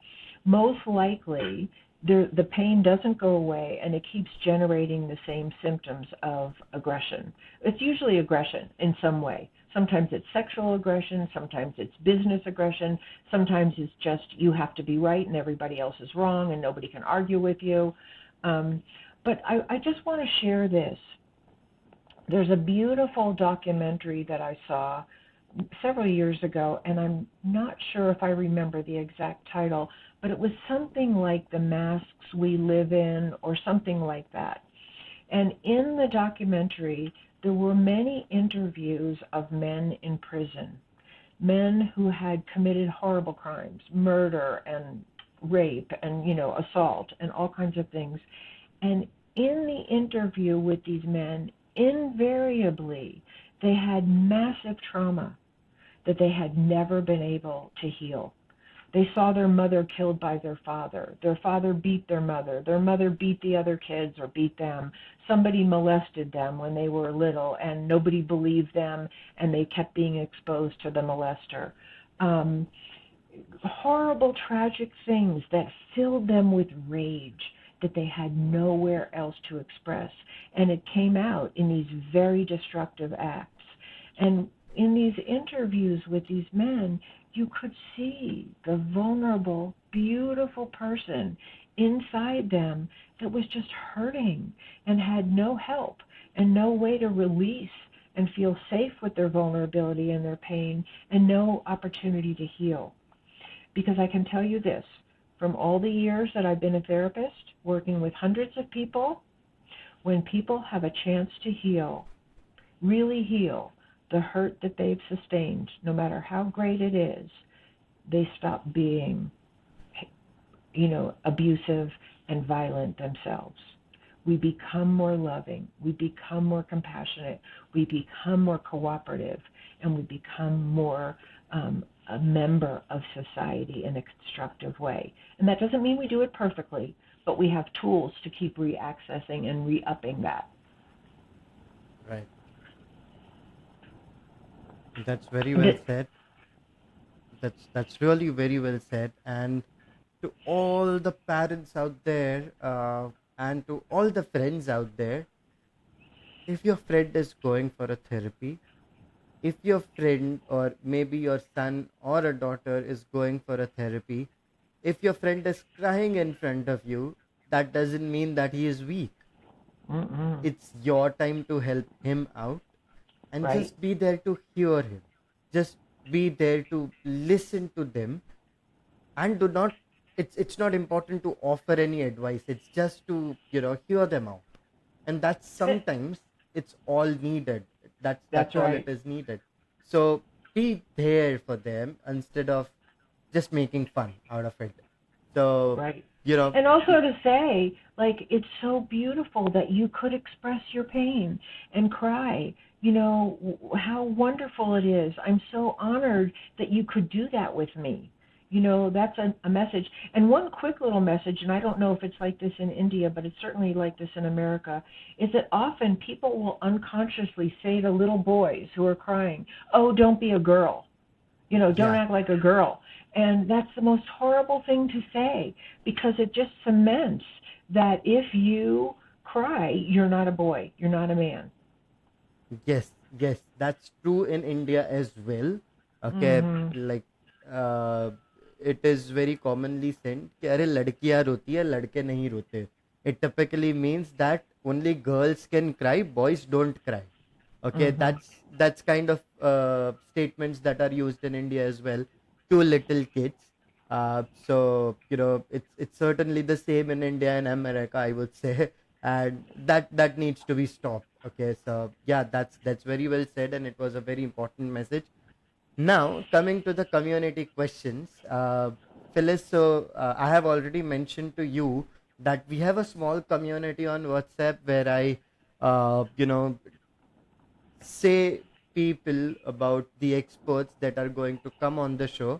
most likely the pain doesn't go away, and it keeps generating the same symptoms of aggression. It's usually aggression in some way. Sometimes it's sexual aggression, sometimes it's business aggression, sometimes it's just you have to be right and everybody else is wrong and nobody can argue with you. But I just want to share this. There's a beautiful documentary that I saw several years ago, and I'm not sure if I remember the exact title, but it was something like The Masks We Live In or something like that. And in the documentary, there were many interviews of men in prison, men who had committed horrible crimes, murder and rape and, assault and all kinds of things. And in the interview with these men, invariably, they had massive trauma that they had never been able to heal. They saw their mother killed by their father beat their mother beat the other kids or beat them, somebody molested them when they were little and nobody believed them and they kept being exposed to the molester. horrible, tragic things that filled them with rage that they had nowhere else to express. And it came out in these very destructive acts. And in these interviews with these men, you could see the vulnerable, beautiful person inside them that was just hurting and had no help and no way to release and feel safe with their vulnerability and their pain and no opportunity to heal. Because I can tell you this, from all the years that I've been a therapist, working with hundreds of people, when people have a chance to heal, really heal the hurt that they've sustained, no matter how great it is, they stop being, abusive and violent themselves. We become more loving, we become more compassionate, we become more cooperative, and we become more a member of society in a constructive way. And that doesn't mean we do it perfectly, but we have tools to keep reaccessing and re-upping that. Right. That's very well said. That's really very well said. And to all the parents out there, and to all the friends out there, if your friend is going for a therapy, if your friend or maybe your son or a daughter is going for a therapy, if your friend is crying in front of you, that doesn't mean that he is weak. Mm-mm. It's your time to help him out, and Right? just be there to hear him. Just be there to listen to them, and do not, it's not important to offer any advice. It's just to, hear them out. And that's sometimes it's all needed. That's That's all it right. is needed. So be there for them instead of just making fun out of it. So, Right. you know And also to say, like, it's so beautiful that you could express your pain and cry. How wonderful it is. I'm so honored that you could do that with me. That's a message. And one quick little message, and I don't know if it's like this in India, but it's certainly like this in America, is that often people will unconsciously say to little boys who are crying, oh, don't be a girl. Don't yeah. act like a girl. And that's the most horrible thing to say because it just cements that if you cry, you're not a boy, you're not a man. Yes, yes, that's true in India as well. Okay, Mm-hmm. like, uh, it is very commonly said कि अरे लड़कियां रोती है लड़के नहीं रोते. It typically means that only girls can cry, boys don't cry. Okay, Mm-hmm. that's kind of statements that are used in India as well to little kids. So it's certainly the same in India and America, I would say. And that needs to be stopped. Okay, so yeah, that's very well said, and it was a very important message. Now coming to the community questions, Phyllis. So I have already mentioned to you that we have a small community on WhatsApp where I say people about the experts that are going to come on the show,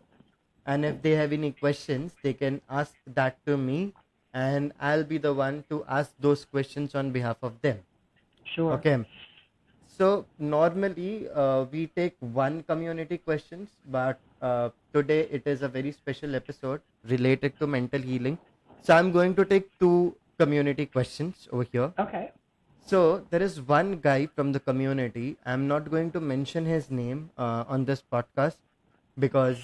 and if they have any questions they can ask that to me, and I'll be the one to ask those questions on behalf of them. Sure. Okay, so normally we take one community questions, but today it is a very special episode related to mental healing, so I'm going to take two community questions over here. Okay. So there is one guy from the community. I'm not going to mention his name on this podcast because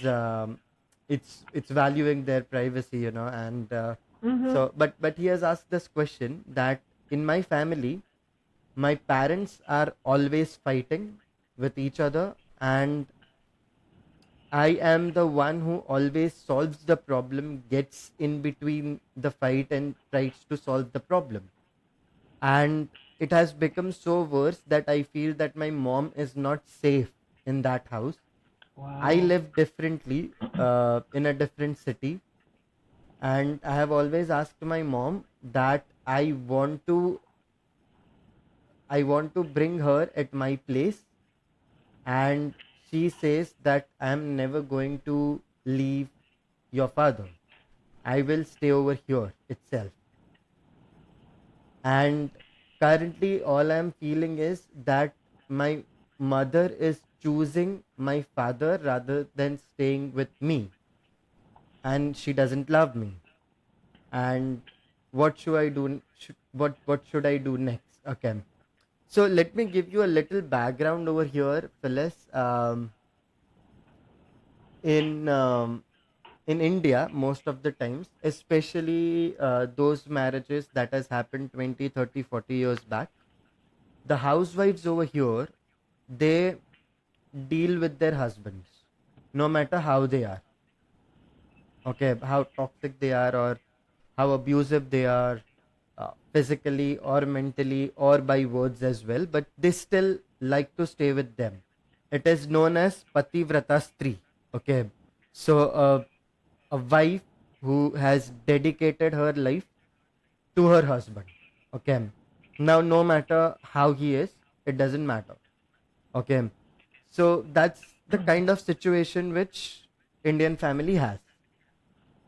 it's valuing their privacy, and Mm-hmm. but he has asked this question that in my family, my parents are always fighting with each other, and I am the one who always solves the problem, gets in between the fight, and tries to solve the problem. And it has become so worse that I feel that my mom is not safe in that house. I Wow. live differently, in a different city, and I have always asked my mom that I want to bring her at my place, and she says that I am never going to leave your father. I will stay over here itself. And currently all I'm feeling is that my mother is choosing my father rather than staying with me. and she doesn't love me. And what should I do? What should I do next? Okay. So let me give you a little background over here, Phyllis. In in India, most of the times, especially those marriages that has happened 20, 30, 40 years back, the housewives over here, they deal with their husbands, no matter how they are, okay, how toxic they are or how abusive they are, physically or mentally or by words as well, but they still like to stay with them. It is known as Pativrata Stri. Okay. So a wife who has dedicated her life to her husband. Okay. Now, no matter how he is, it doesn't matter. Okay. So that's the kind of situation which Indian family has,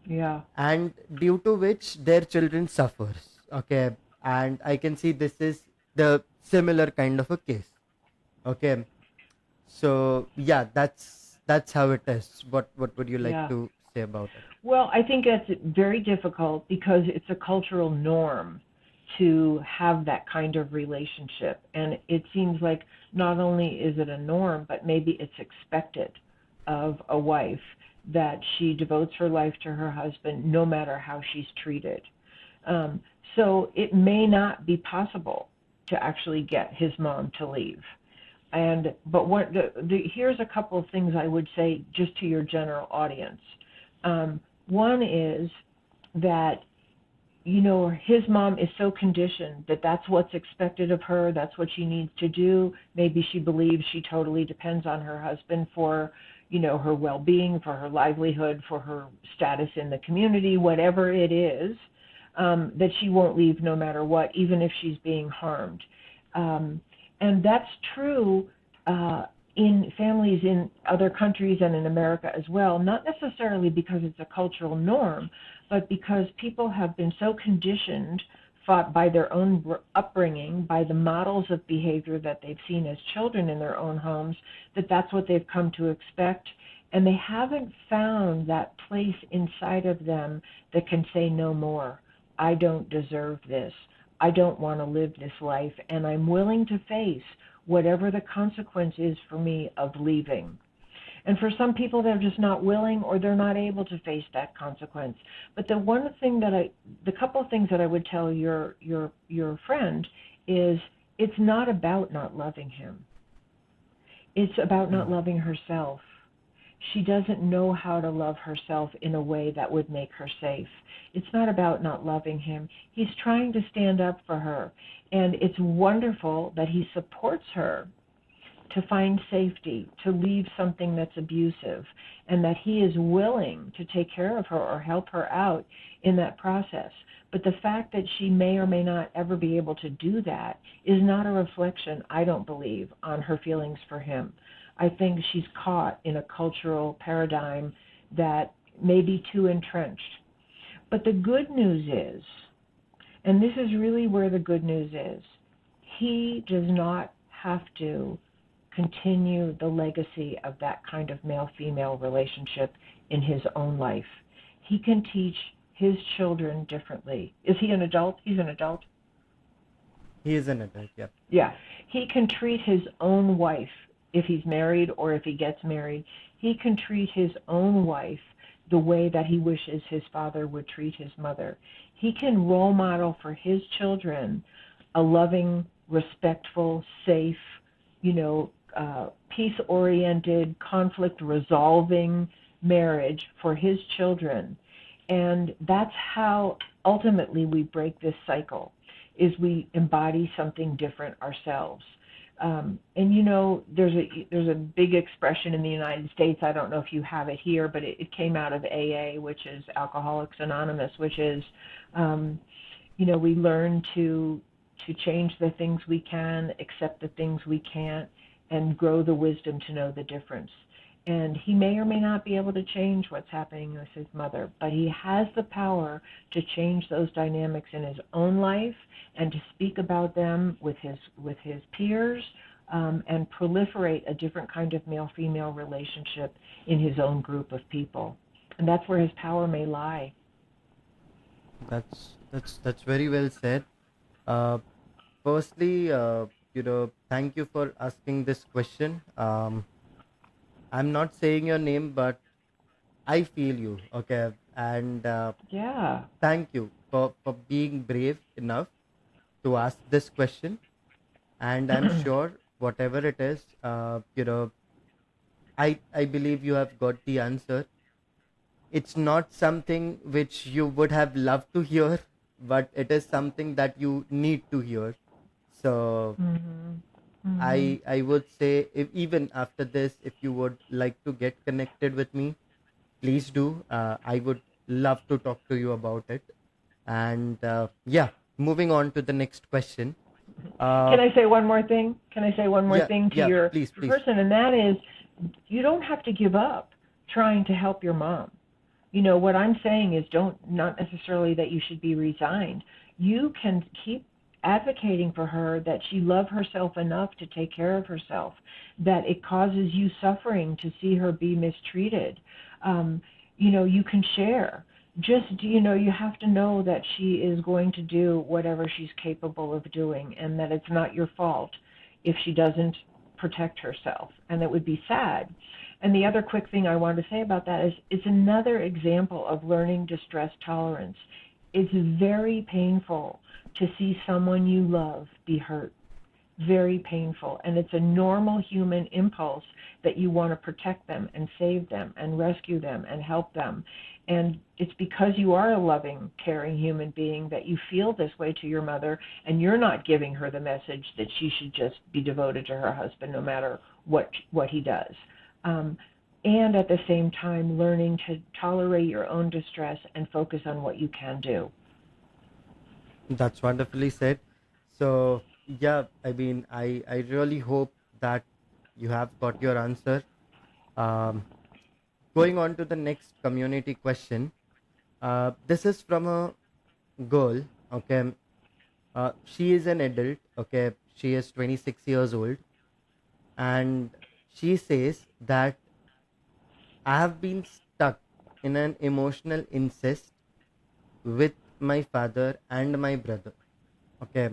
Yeah. and due to which their children suffers. Okay. And I can see this is the similar kind of a case. Okay. So yeah, that's how it is. What would you like Yeah. to say about it? Well, I think that's very difficult because it's a cultural norm to have that kind of relationship. And it seems like not only is it a norm, but maybe it's expected of a wife that she devotes her life to her husband no matter how she's treated. Um, so it may not be possible to actually get his mom to leave. And but here's a couple of things I would say just to your general audience. One is that his mom is so conditioned that that's what's expected of her, that's what she needs to do. Maybe she believes she totally depends on her husband for her well-being, for her livelihood, for her status in the community, whatever it is, that she won't leave no matter what, even if she's being harmed. And that's true in families in other countries and in America as well, not necessarily because it's a cultural norm, but because people have been so conditioned by their own upbringing, by the models of behavior that they've seen as children in their own homes, that that's what they've come to expect. And they haven't found that place inside of them that can say no more. I don't deserve this. I don't want to live this life, and I'm willing to face whatever the consequence is for me of leaving. And for some people, they're just not willing, or they're not able to face that consequence. But the couple of things that I would tell your friend is, it's not about not loving him. It's about not Mm. loving herself. She doesn't know how to love herself in a way that would make her safe. It's not about not loving him. He's trying to stand up for her. And it's wonderful that he supports her to find safety, to leave something that's abusive, and that he is willing to take care of her or help her out in that process. But the fact that she may or may not ever be able to do that is not a reflection, I don't believe, on her feelings for him. I think she's caught in a cultural paradigm that may be too entrenched. But the good news is, and this is really where the good news is, he does not have to continue the legacy of that kind of male-female relationship in his own life. He can teach his children differently. Is he an adult? He's an adult. He is an adult. Yeah. Yeah. He can treat his own wife, if he's married or if he gets married, he can treat his own wife the way that he wishes his father would treat his mother. He can role model for his children a loving, respectful, safe, peace-oriented, conflict-resolving marriage for his children. And that's how ultimately we break this cycle, is we embody something different ourselves. And there's a big expression in the United States. I don't know if you have it here, but it came out of AA, which is Alcoholics Anonymous, which is, we learn to change the things we can, accept the things we can't, and grow the wisdom to know the difference. And he may or may not be able to change what's happening with his mother, but he has the power to change those dynamics in his own life and to speak about them with his peers, and proliferate a different kind of male-female relationship in his own group of people. And that's where his power may lie. That's very well said. Uh, Firstly, thank you for asking this question. I'm not saying your name, but I feel you. Okay, and Yeah. thank you for being brave enough to ask this question. And I'm sure whatever it is, I believe you have got the answer. It's not something which you would have loved to hear, but it is something that you need to hear. So Mhm. Mhm. I would say, if even after this, if you would like to get connected with me, please do. I would love to talk to you about it. And yeah, moving on to the next question. Uh, Can I say one more thing? Can I say one more yeah, thing to yeah, your please, please. person? And that is, you don't have to give up trying to help your mom. You know, what I'm saying is don't, not necessarily that you should be resigned. You can keep advocating for her that she love herself enough to take care of herself, that it causes you suffering to see her be mistreated. You can share. Just, you have to know that she is going to do whatever she's capable of doing, and that it's not your fault if she doesn't protect herself. And it would be sad. And the other quick thing I want to say about that is it's another example of learning distress tolerance. It's very painful to see someone you love be hurt. Very painful. And it's a normal human impulse that you want to protect them and save them and rescue them and help them. And it's because you are a loving, caring human being that you feel this way to your mother, and you're not giving her the message that she should just be devoted to her husband no matter what he does. Um, and at the same time, learning to tolerate your own distress and focus on what you can do. That's wonderfully said. So yeah, I mean, I really hope that you have got your answer. Um, Going on to the next community question. This is from a girl. Okay, she is an adult. Okay, she is 26 years old, and she says that I have been stuck in an emotional incest with my father and my brother. Okay,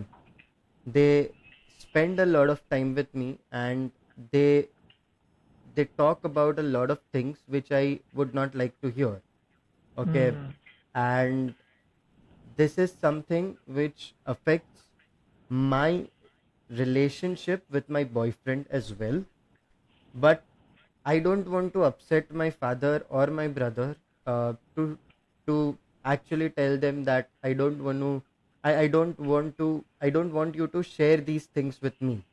they spend a lot of time with me, and they talk about a lot of things which I would not like to hear. Okay, Mm. and this is something which affects my relationship with my boyfriend as well. But I don't want to upset my father or my brother, to actually tell them that I don't want to. I don't want you to share these things with me.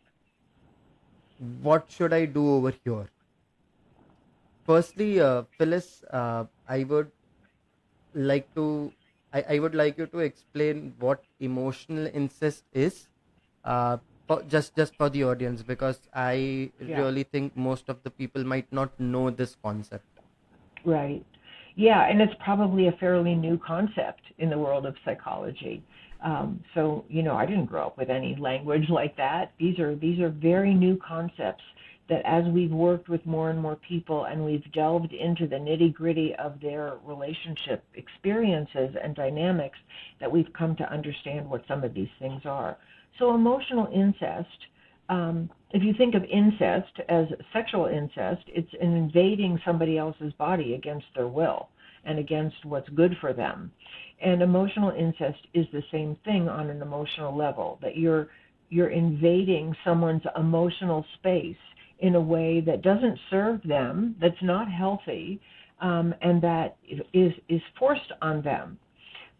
What should I do over here? Firstly, Phyllis, I would like to I would like you to explain what emotional incest is, just for the audience, because I Yeah. really think most of the people might not know this concept. Right. Yeah, and it's probably a fairly new concept in the world of psychology. So, I didn't grow up with any language like that. These are very new concepts that, as we've worked with more and more people and we've delved into the nitty-gritty of their relationship experiences and dynamics, that we've come to understand what some of these things are. So emotional incest, if you think of incest as sexual incest, it's an invading somebody else's body against their will and against what's good for them. And emotional incest is the same thing on an emotional level, that you're invading someone's emotional space in a way that doesn't serve them, that's not healthy, and that is forced on them.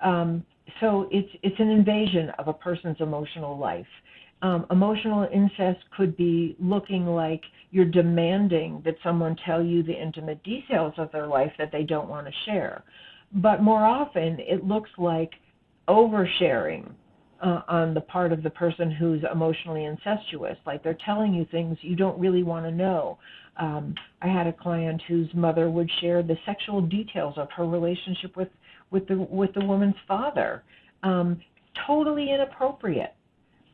Um, so it's an invasion of a person's emotional life. Emotional incest could be looking like you're demanding that someone tell you the intimate details of their life that they don't want to share. But more often, it looks like oversharing on the part of the person who's emotionally incestuous. Like they're telling you things you don't really want to know. I had a client whose mother would share the sexual details of her relationship with the woman's father. Totally inappropriate.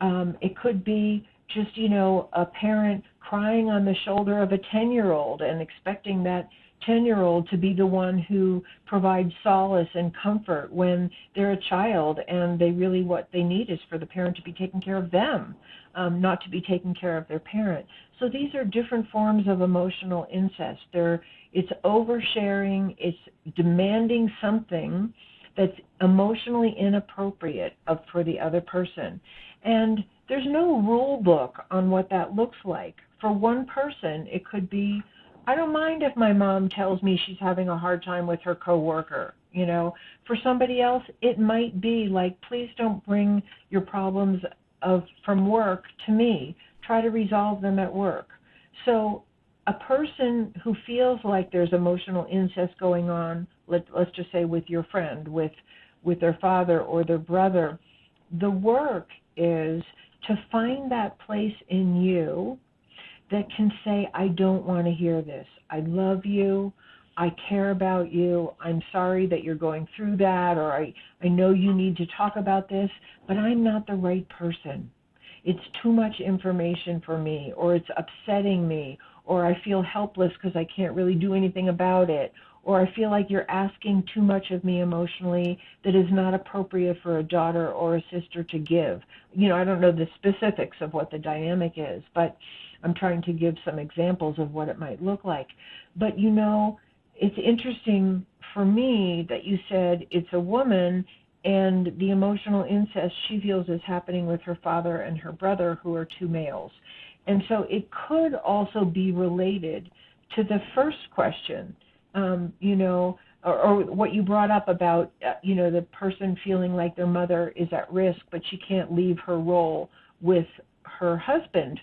It could be just, a parent crying on the shoulder of a 10-year-old and expecting that 10-year-old to be the one who provides solace and comfort when they're a child and they really, what they need is for the parent to be taking care of them, not to be taking care of their parent. So these are different forms of emotional incest. It's oversharing, it's demanding something that's emotionally inappropriate for the other person. And there's no rule book on what that looks like. For one person, it could be, I don't mind if my mom tells me she's having a hard time with her coworker. For somebody else, it might be like, please don't bring your problems from work to me. Try to resolve them at work. So a person who feels like there's emotional incest going on, let's just say with your friend, with their father or their brother, the work is to find that place in you that can say, I don't want to hear this. I love you. I care about you. I'm sorry that you're going through that, or I know you need to talk about this, but I'm not the right person. It's too much information for me, or it's upsetting me, or I feel helpless because I can't really do anything about it, or I feel like you're asking too much of me emotionally that is not appropriate for a daughter or a sister to give. I don't know the specifics of what the dynamic is, but I'm trying to give some examples of what it might look like. But it's interesting for me that you said it's a woman, and the emotional incest she feels is happening with her father and her brother, who are two males. And so it could also be related to the first question, or what you brought up about, the person feeling like their mother is at risk, but she can't leave her role with her husband.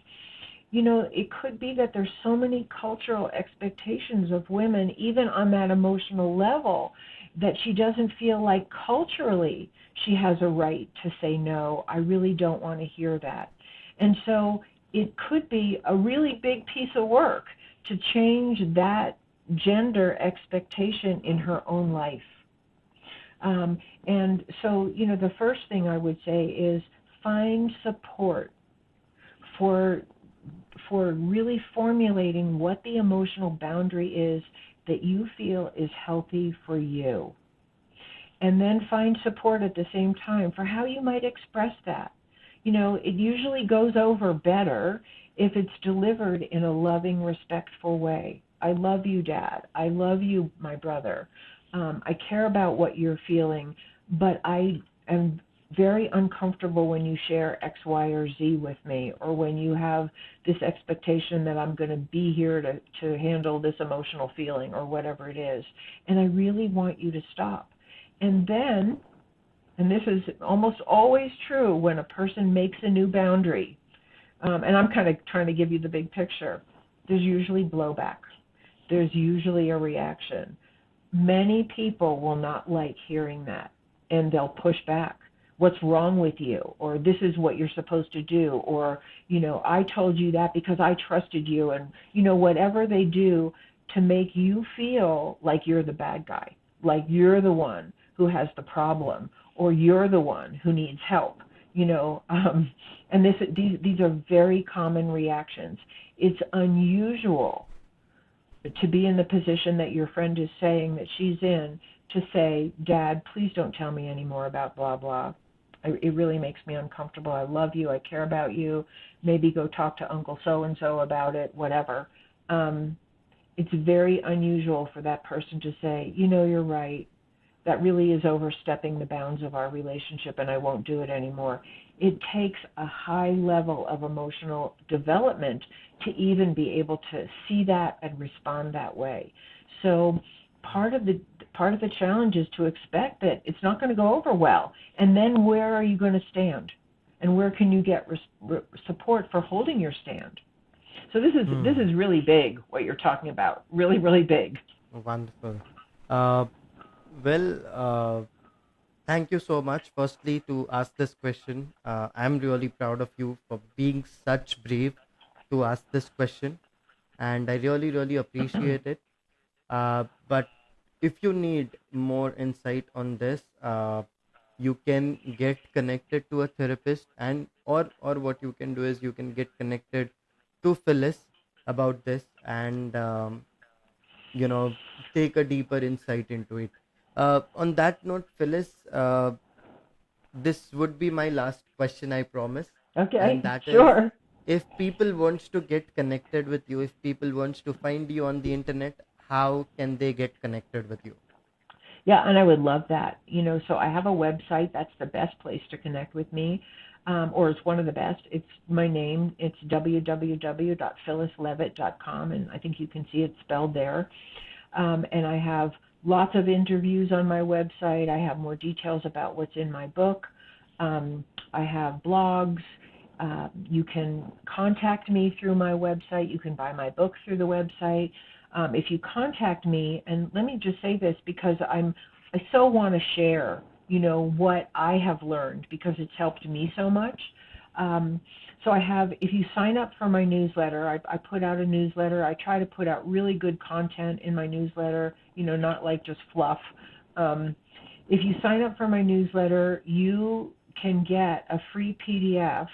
It could be that there's so many cultural expectations of women, even on that emotional level, that she doesn't feel like culturally she has a right to say, no, I really don't want to hear that. And so it could be a really big piece of work to change that gender expectation in her own life. And so, the first thing I would say is find support for really formulating what the emotional boundary is that you feel is healthy for you. And then find support at the same time for how you might express that. It usually goes over better if it's delivered in a loving, respectful way. I love you, Dad. I love you, my brother. I care about what you're feeling, but I am very uncomfortable when you share X, Y, or Z with me, or when you have this expectation that I'm going to be here to handle this emotional feeling or whatever it is. And I really want you to stop. And then, and this is almost always true when a person makes a new boundary, and I'm kind of trying to give you the big picture, there's usually blowback. There's usually a reaction. Many people will not like hearing that, and they'll push back. What's wrong with you? Or this is what you're supposed to do. Or, I told you that because I trusted you. And, whatever they do to make you feel like you're the bad guy, like you're the one who has the problem, or you're the one who needs help, and these are very common reactions. It's unusual to be in the position that your friend is saying that she's in, to say, Dad, please don't tell me any more about blah, blah. It really makes me uncomfortable. I love you. I care about you. Maybe go talk to Uncle so-and-so about it, whatever. It's very unusual for that person to say, you're right. That really is overstepping the bounds of our relationship, and I won't do it anymore. It takes a high level of emotional development to even be able to see that and respond that way. So part of the challenge is to expect that it's not going to go over well. And then where are you going to stand? And where can you get support for holding your stand? So this is really big, what you're talking about. Really, really big. Wonderful. Uh, well, thank you so much, firstly, to ask this question. I'm really proud of you for being such brave to ask this question, and I really, really appreciate it. But if you need more insight on this, you can get connected to a therapist, and or what you can do is you can get connected to Phyllis about this, and you know, take a deeper insight into it. On that note, Phyllis, this would be my last question, I promise. And Okay, that is, sure. if people wants to get connected with you, if people wants to find you on the internet, how can they get connected with you? Yeah, and I would love that. So I have a website. That's the best place to connect with me, or it's one of the best. It's my name. It's www.phyllisleviatt.com, and I think you can see it spelled there. And I have lots of interviews on my website. I have more details about what's in my book. I have blogs. You can contact me through my website. You can buy my book through the website. If you contact me, and let me just say this because I so want to share, what I have learned because it's helped me so much. So if you sign up for my newsletter, I put out a newsletter. I try to put out really good content in my newsletter, not like just fluff. Um, if you sign up for my newsletter, you can get a free PDF.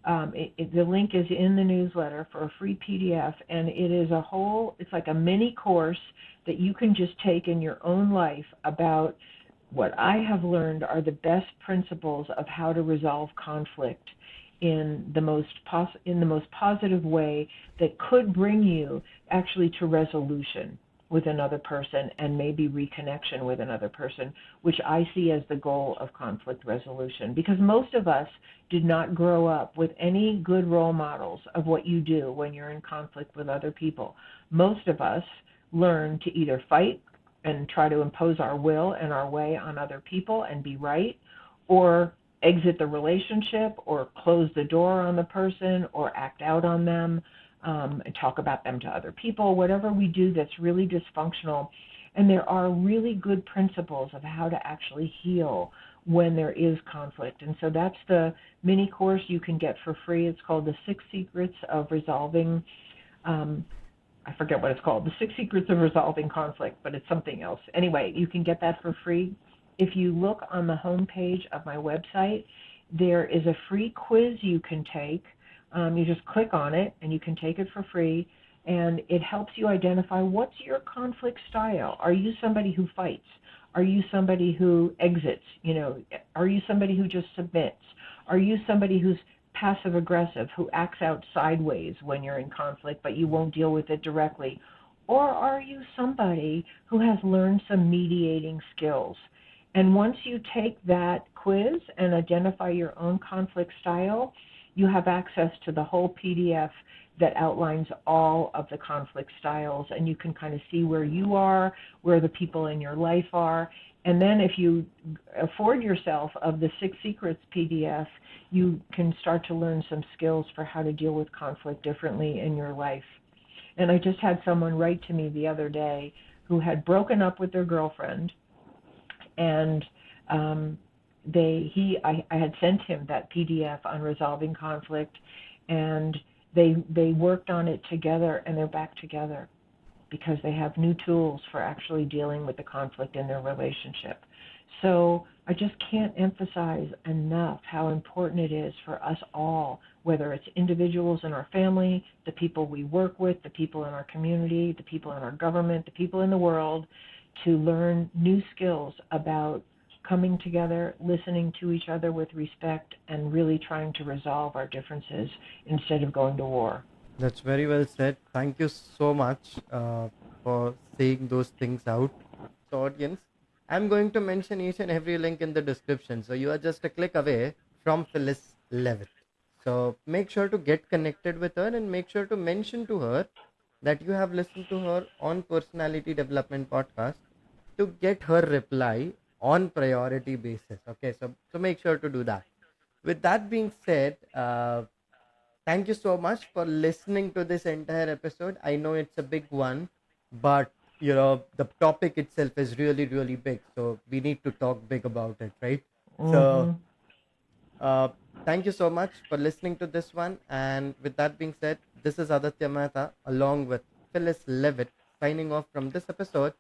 The link is in the newsletter for a free PDF, and it's like a mini course that you can just take in your own life about what I have learned are the best principles of how to resolve conflict in the most positive way that could bring you actually to resolution with another person and maybe reconnection with another person, which I see as the goal of conflict resolution. Because most of us did not grow up with any good role models of what you do when you're in conflict with other people. Most of us learn to either fight and try to impose our will and our way on other people and be right, or exit the relationship, or close the door on the person, or act out on them, and talk about them to other people, whatever we do that's really dysfunctional. And there are really good principles of how to actually heal when there is conflict. And so that's the mini course you can get for free. It's called The 6 Secrets of Resolving I forget what it's called, The 6 Secrets of Resolving Conflict, but it's something else. Anyway, you can get that for free. If you look on the home page of my website, there is a free quiz you can take. You just click on it and you can take it for free, and it helps you identify what's your conflict style. Are you somebody who fights? Are you somebody who exits? Are you somebody who just submits? Are you somebody who's passive aggressive, who acts out sideways when you're in conflict but you won't deal with it directly? Or are you somebody who has learned some mediating skills? And once you take that quiz and identify your own conflict style, you have access to the whole PDF that outlines all of the conflict styles, and you can kind of see where you are, where the people in your life are. And then if you afford yourself of the 6 Secrets PDF, you can start to learn some skills for how to deal with conflict differently in your life. And I just had someone write to me the other day who had broken up with their girlfriend, and I had sent him that PDF on resolving conflict, and they worked on it together, and they're back together because they have new tools for actually dealing with the conflict in their relationship. So I just can't emphasize enough how important it is for us all, whether it's individuals in our family, the people we work with, the people in our community, the people in our government, the people in the world, to learn new skills about coming together, listening to each other with respect, and really trying to resolve our differences instead of going to war. That's very well said. Thank you so much for saying those things out. So, audience, I'm going to mention each and every link in the description. So, you are just a click away from Phyllis Levitt. So, make sure to get connected with her and make sure to mention to her that you have listened to her on Personality Development Podcast to get her reply on priority basis. Okay, so make sure to do that. With that being said, thank you so much for listening to this entire episode. I know it's a big one, but the topic itself is really, really big. So we need to talk big about it, right? So Mm-hmm. uh, thank you so much for listening to this one. And with that being said, this is Aditya Mehta along with Phyllis Levitt signing off from this episode.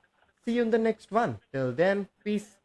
See you in the next one. Till then, peace